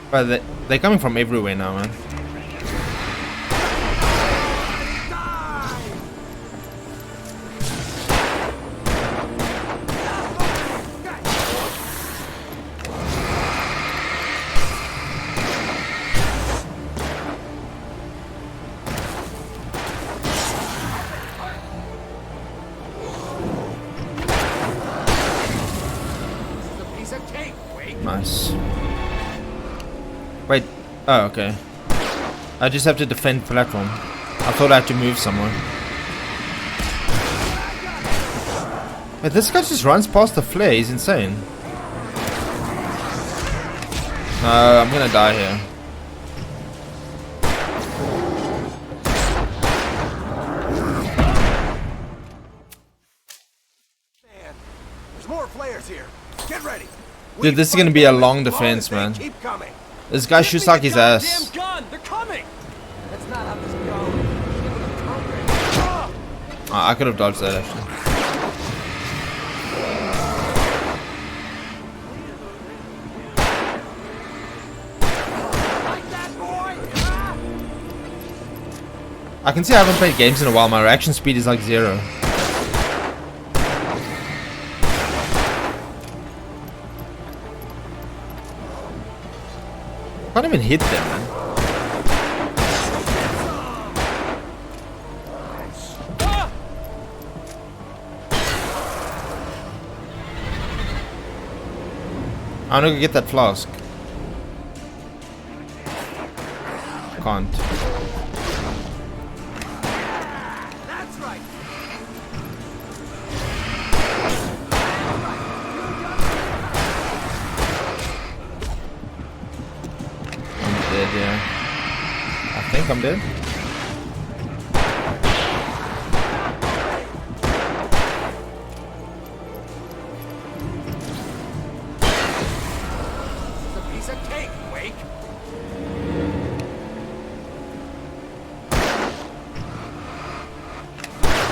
But they're coming from everywhere now, man. Nice. Wait. Oh, okay. I just have to defend platform. I thought I had to move somewhere. Wait, this guy just runs past the flare. He's insane. No, I'm gonna die here. There's more flares here. Get ready. Dude, this is gonna be a long defense, man. Keep coming. This guy shoots like his ass. Gun! They're coming! That's not how this goes. Oh, I could have dodged that actually. I can see I haven't played games in a while. My reaction speed is like 0. I can't even hit them, man. I'm gonna go get that flask. Can't. That's right. I'm dead, yeah. I think I'm dead. It's a piece of cake, Wake.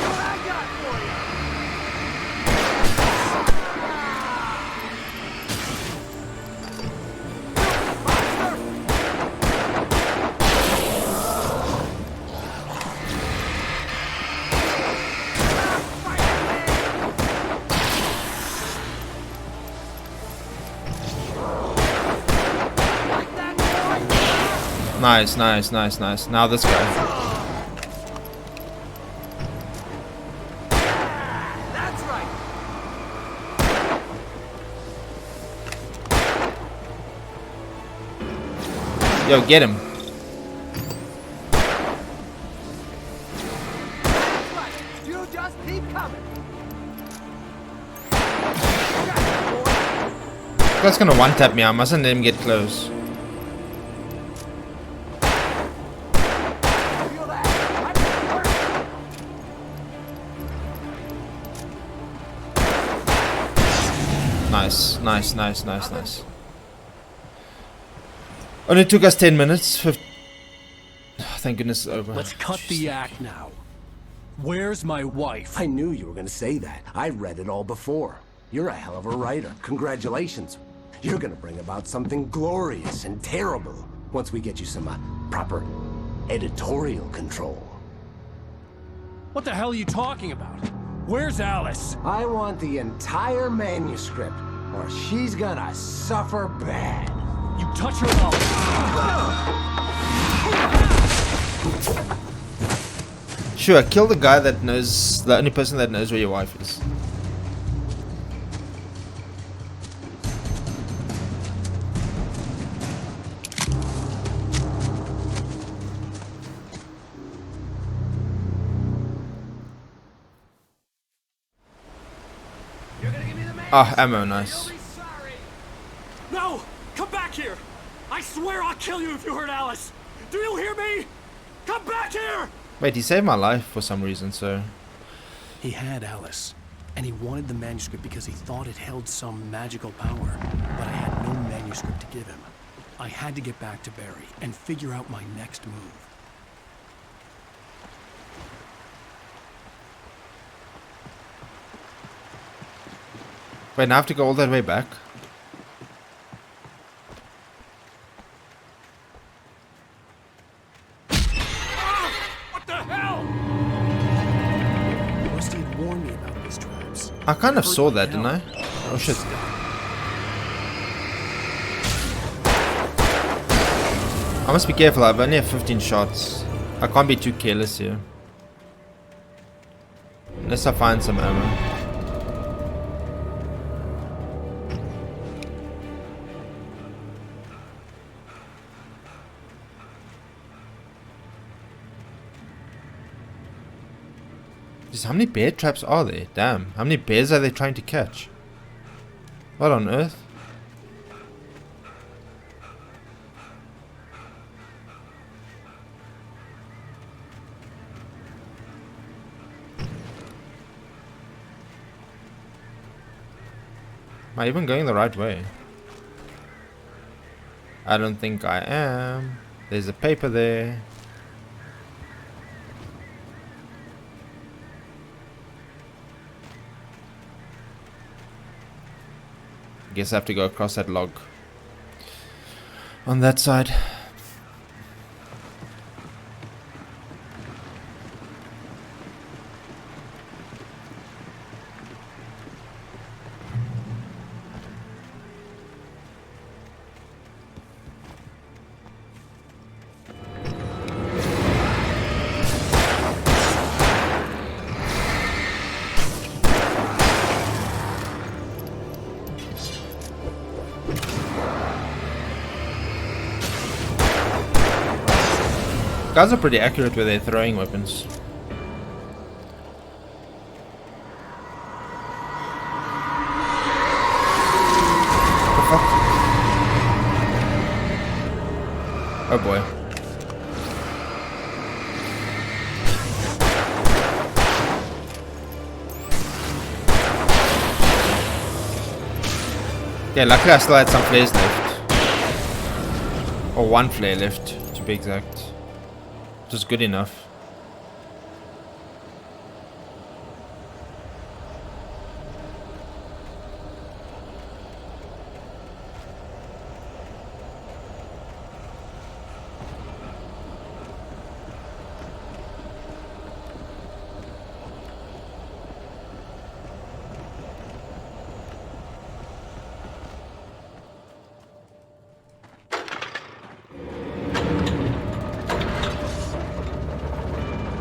What I got for you? Nice, nice, nice, nice. Now this guy. That's right. Yo, get him. You just keep coming. That's gonna one tap me. I mustn't let him get close. Nice, nice, nice, nice, nice. Only took us 10 minutes. Thank goodness it's over. Let's cut the act now. Where's my wife? I knew you were gonna say that. I read it all before. You're a hell of a writer. Congratulations. You're gonna bring about something glorious and terrible once we get you some proper editorial control. What the hell are you talking about? Where's Alice? I want the entire manuscript, or she's gonna suffer bad. You touch her up. Sure, kill the guy that knows, the only person that knows where your wife is. Ah, ammo, nice. No! Come back here! I swear I'll kill you if you hurt Alice! Do you hear me? Come back here! Wait, he saved my life for some reason, so... He had Alice, and he wanted the manuscript because he thought it held some magical power, but I had no manuscript to give him. I had to get back to Barry and figure out my next move. Wait, now I have to go all that way back? What the hell? Rusty had warned me about these traps. I kind of saw that, didn't I? Oh shit. I must be careful, I've only have 15 shots. I can't be too careless here. Unless I find some ammo. How many bear traps are there? Damn. How many bears are they trying to catch? What on earth? Am I even going the right way? I don't think I am. There's a paper there. Guess I have to go across that log. On that side. Guys are pretty accurate with their throwing weapons. What the fuck? Oh boy. Yeah, luckily I still had some flares left. Or one flare left, to be exact. Which is good enough.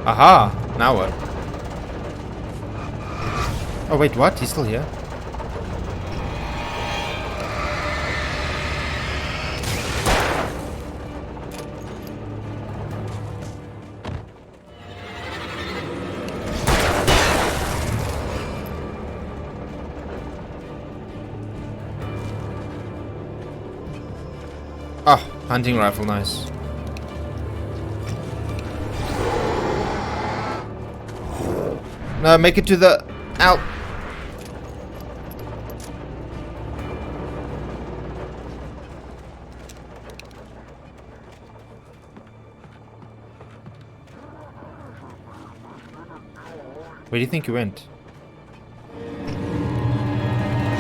Aha! Now what? Oh wait, what? He's still here? Ah, hunting rifle, nice. No, make it to the out. Where do you think he went?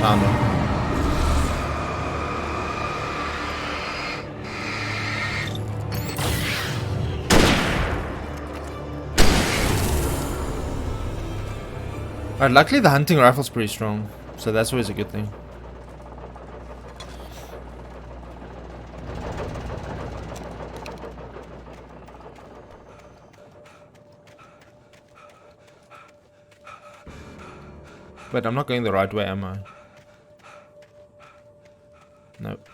Oh no. Alright, luckily the hunting rifle's pretty strong, so that's always a good thing. But I'm not going the right way, am I? Nope.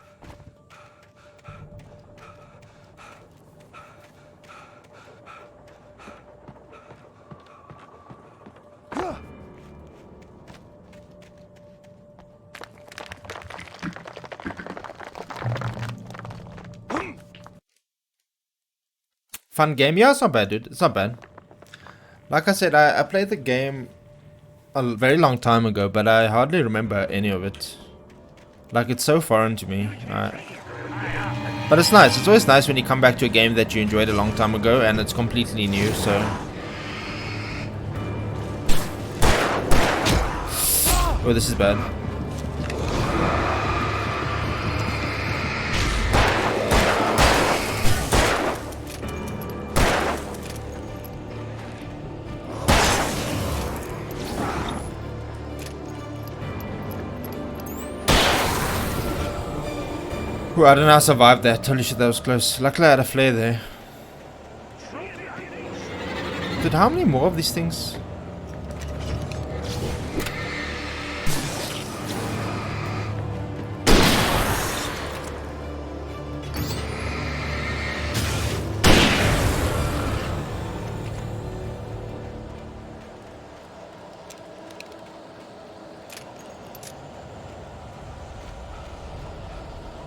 Fun game? Yeah, it's not bad, dude. It's not bad. Like I said, I played the game a very long time ago, but I hardly remember any of it. Like, it's so foreign to me. But it's nice. It's always nice when you come back to a game that you enjoyed a long time ago and it's completely new, so... Oh, this is bad. Ooh, I don't know how I survived that. Holy shit, that was close. Luckily I had a flare there. Dude, how many more of these things?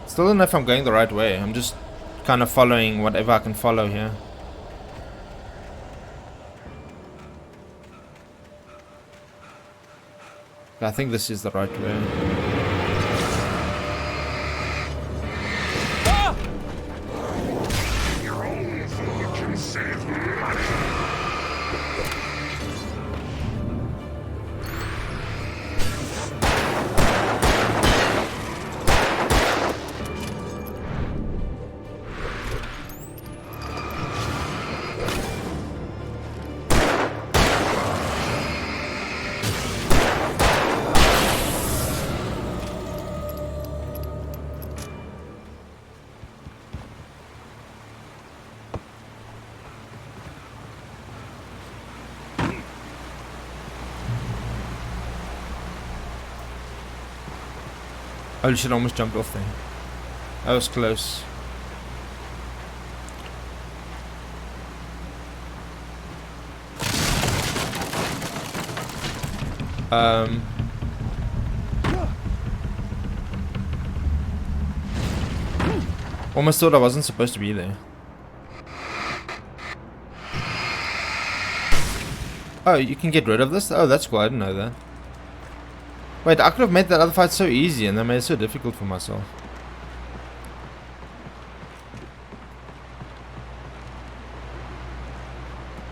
Still don't know if I'm going the right way. I'm just kind of following whatever I can follow here. I think this is the right way. Holy shit, I almost jumped off there. That was close. Almost thought I wasn't supposed to be there. Oh, you can get rid of this? Oh, that's cool. I didn't know that. Wait, I could have made that other fight so easy and I made it so difficult for myself.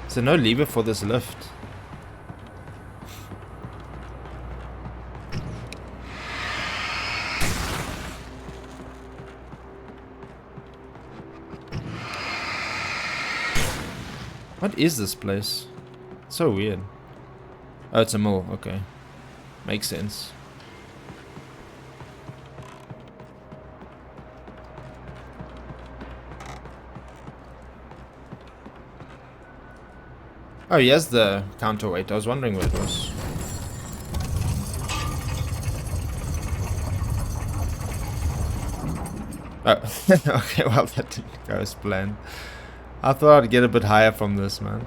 So no lever for this lift. What is this place? So weird. Oh, it's a mill. Okay. Makes sense. Oh, he has the counterweight. I was wondering where it was. Oh, okay, well, that didn't go as planned. I thought I'd get a bit higher from this, man.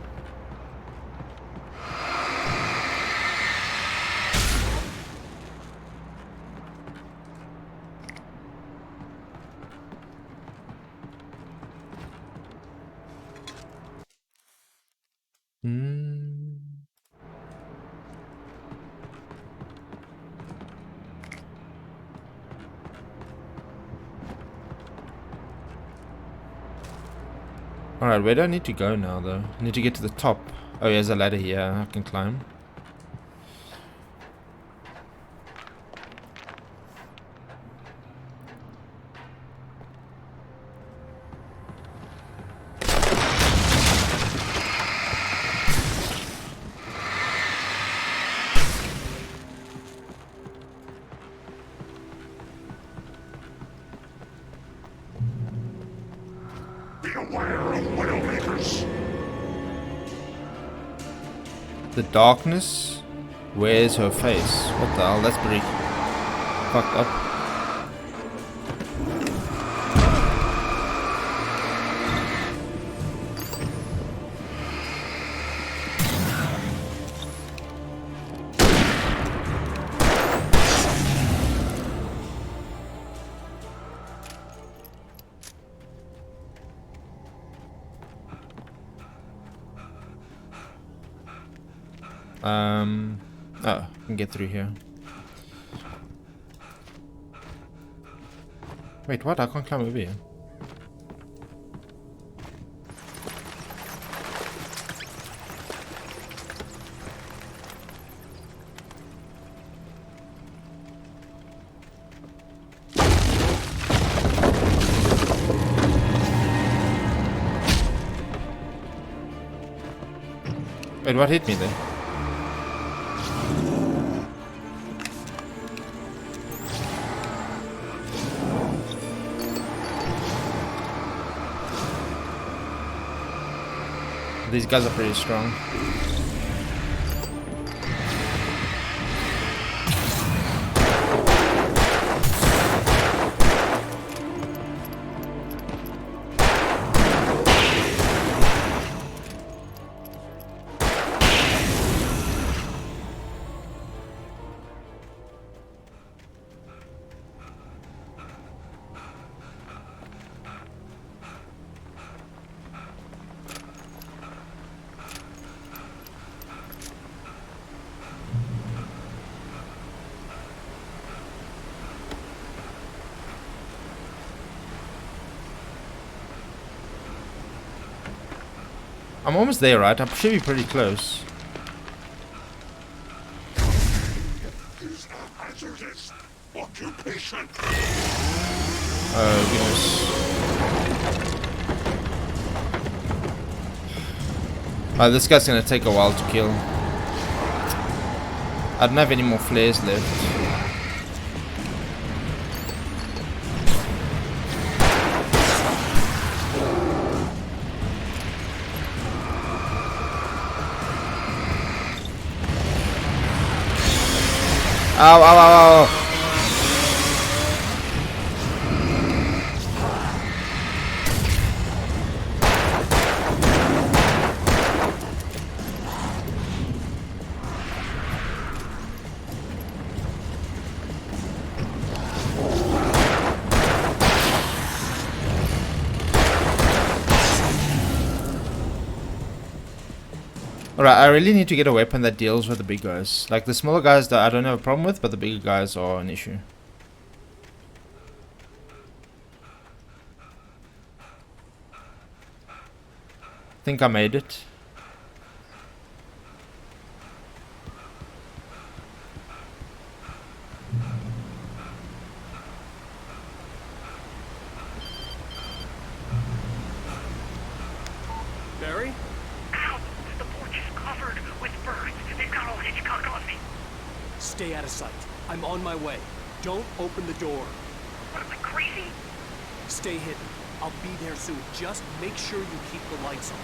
Alright, where do I need to go now, though? I need to get to the top. Oh, there's a ladder here I can climb. The darkness wears her face. What the hell? That's pretty fucked up. Oh, I can get through here. Wait, what? I can't climb over here. Wait, what hit me there? These guys are pretty strong. I'm almost there, right? I should be pretty close. Oh goodness. Oh, this guy's gonna take a while to kill. I don't have any more flares left. Ow, ow, ow, ow. Alright, I really need to get a weapon that deals with the big guys. Like the smaller guys that I don't have a problem with, but the bigger guys are an issue. I think I made it. Barry? Ow! The porch is covered with birds. They've got old Hitchcock on me. Stay out of sight. I'm on my way. Don't open the door. What, am I crazy? Stay hidden. I'll be there soon. Just make sure you keep the lights on.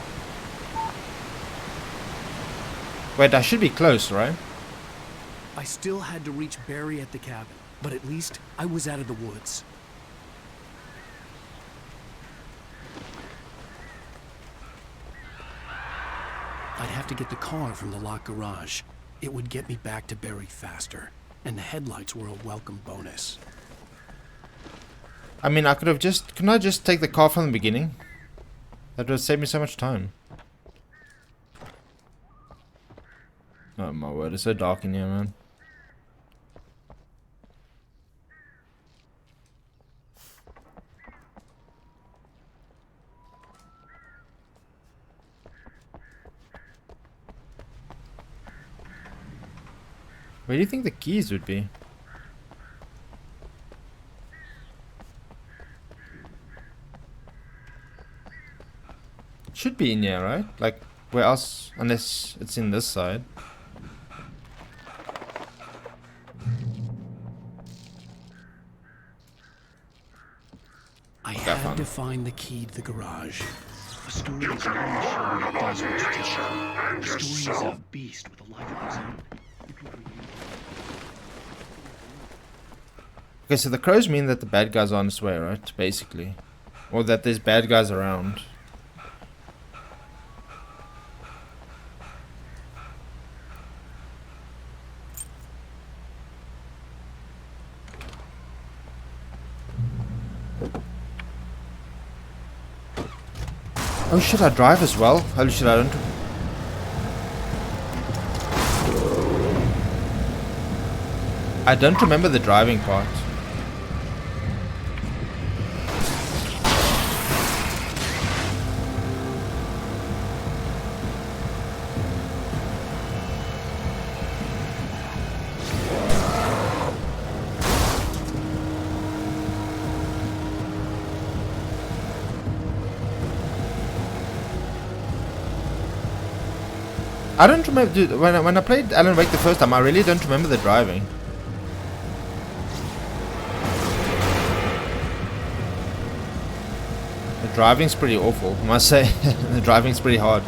Wait, I should be close, right? I still had to reach Barry at the cabin, but at least I was out of the woods. I'd have to get the car from the locked garage. It would get me back to Barry faster, and the headlights were a welcome bonus. I mean, couldn't I just take the car from the beginning? That would save me so much time. Oh my word, it's so dark in here, man. Where do you think the keys would be? Should be in here, right? Like, where else? Unless it's in this side. I had to find the key to the garage. A story is not a machine that does what you tell it. A story is a beast with a life of its own. Okay, so the crows mean that the bad guys are on its way, right? Basically. Or that there's bad guys around. Oh shit, I drive as well? Holy shit, I don't... I don't remember the driving part. I don't remember, dude, when I played Alan Wake the first time, I really don't remember the driving. The driving's pretty awful, I must say. The driving's pretty hard.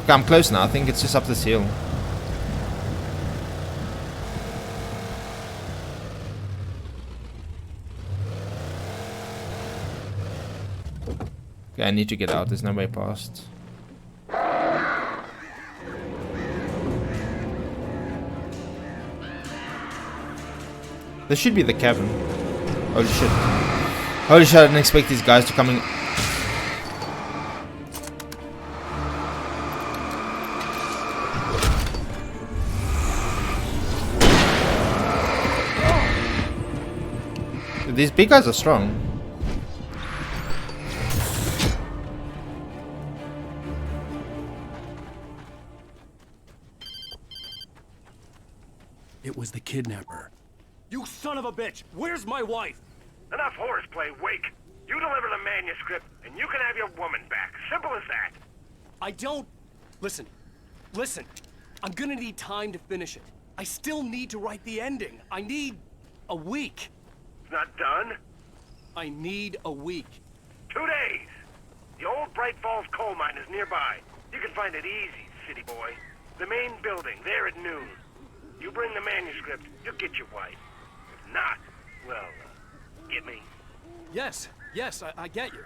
Okay, I'm close now. I think it's just up this hill. Okay, I need to get out. There's no way past. This should be the cabin. Holy shit. Holy shit, I didn't expect these guys to come in. These big guys are strong. It was the kidnapper. You son of a bitch! Where's my wife? Enough horseplay, Wake. You deliver the manuscript, and you can have your woman back. Simple as that. I don't... Listen. I'm gonna need time to finish it. I still need to write the ending. I need a week. It's not done? I need a week. 2 days. The old Bright Falls coal mine is nearby. You can find it easy, city boy. The main building, there at noon. You bring the manuscript, you'll get your wife. If not, well, get me? Yes, I get you.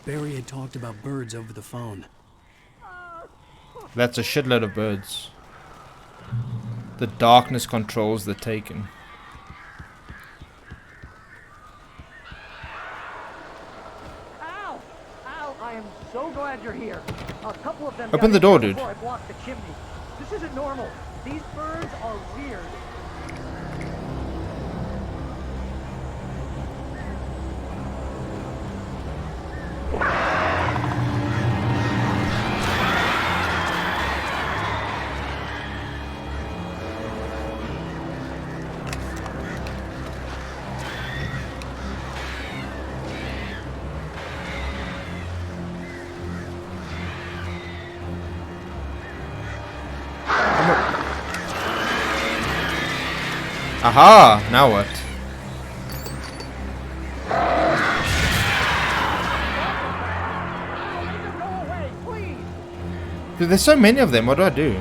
Barry had talked about birds over the phone. That's a shitload of birds. The darkness controls the taken. Ow! I am so glad you're here. A couple of them Open the door, dude. before I blocked the chimney. This isn't normal. These birds are weird. Aha! Now what? Dude, there's so many of them. What do I do?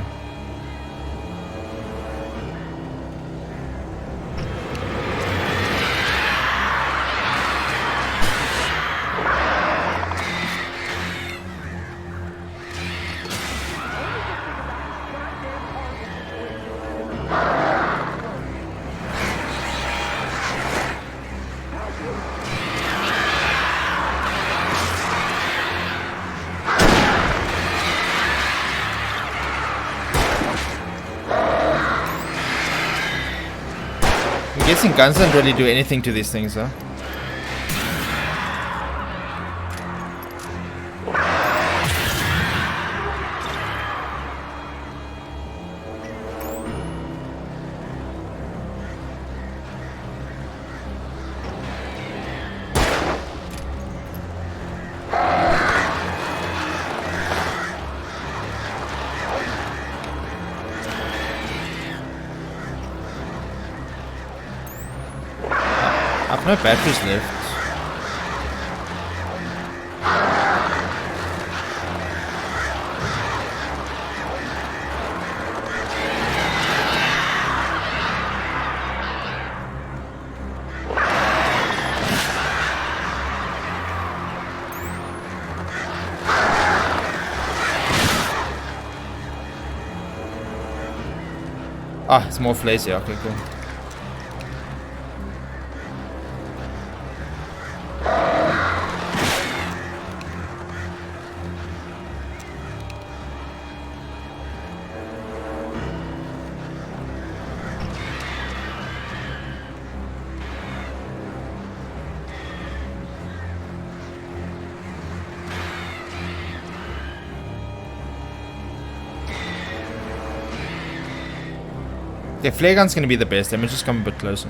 I'm guessing guns don't really do anything to these things, huh? I've no batteries left. Ah, it's more flares here. Okay, cool. The flare gun's gonna be the best. Let me just come a bit closer.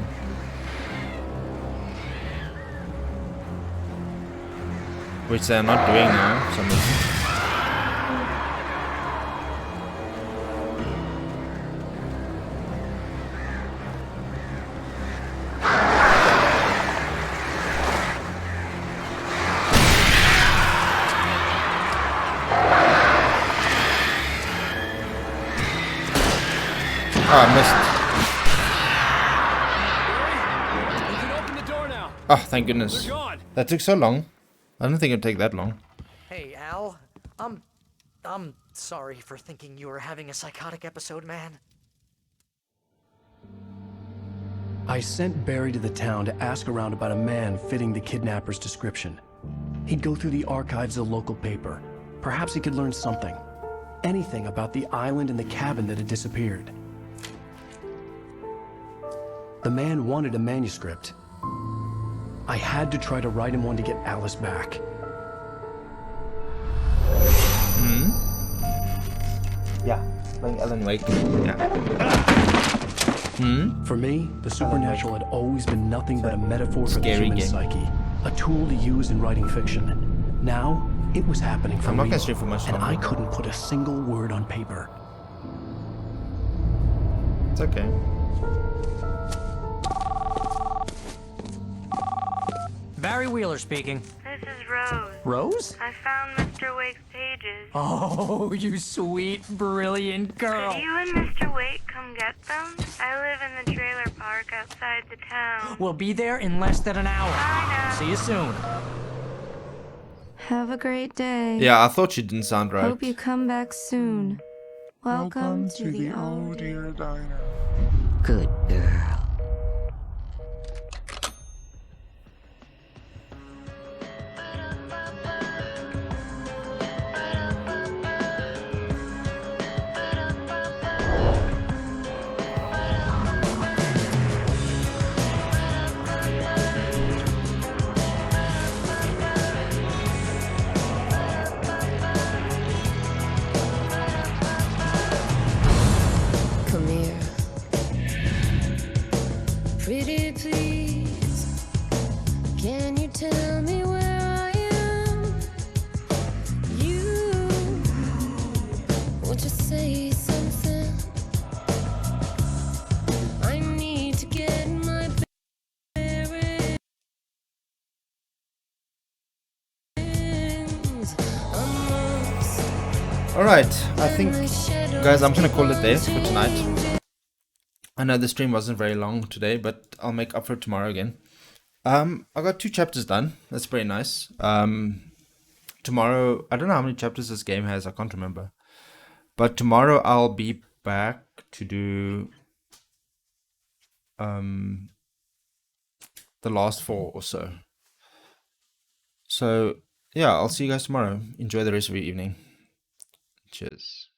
Which they're not doing now for some reason. Oh, I missed. You can open the door now. Oh, thank goodness. They're gone. That took so long. I didn't think it'd take that long. Hey, Al. I'm sorry for thinking you were having a psychotic episode, man. I sent Barry to the town to ask around about a man fitting the kidnapper's description. He'd go through the archives of the local paper. Perhaps he could learn something. Anything about the island and the cabin that had disappeared. The man wanted a manuscript. I had to try to write him one to get Alice back. Hmm? Yeah, playing Alan Wake. Yeah. Hmm? For me, the supernatural had always been nothing but a metaphor for the human psyche. A tool to use in writing fiction. Now, it was happening for I'm not real, gonna stream for much and longer. I couldn't put a single word on paper. It's okay. Barry Wheeler speaking. This is Rose. Rose? I found Mr. Wake's pages. Oh, you sweet, brilliant girl. Could you and Mr. Wake come get them? I live in the trailer park outside the town. We'll be there in less than an hour. I know. See you soon. Have a great day. Yeah, I thought she didn't sound right. Hope you come back soon. Welcome to the Oh Dear Diner. Good girl. Come here. Alright, I think, guys, I'm gonna call it there for tonight. I know the stream wasn't very long today, but I'll make up for it tomorrow again. I got 2 chapters done. That's pretty nice. Tomorrow, I don't know how many chapters this game has, I can't remember. But tomorrow I'll be back to do the last 4 or so. So, yeah, I'll see you guys tomorrow. Enjoy the rest of your evening. Cheers.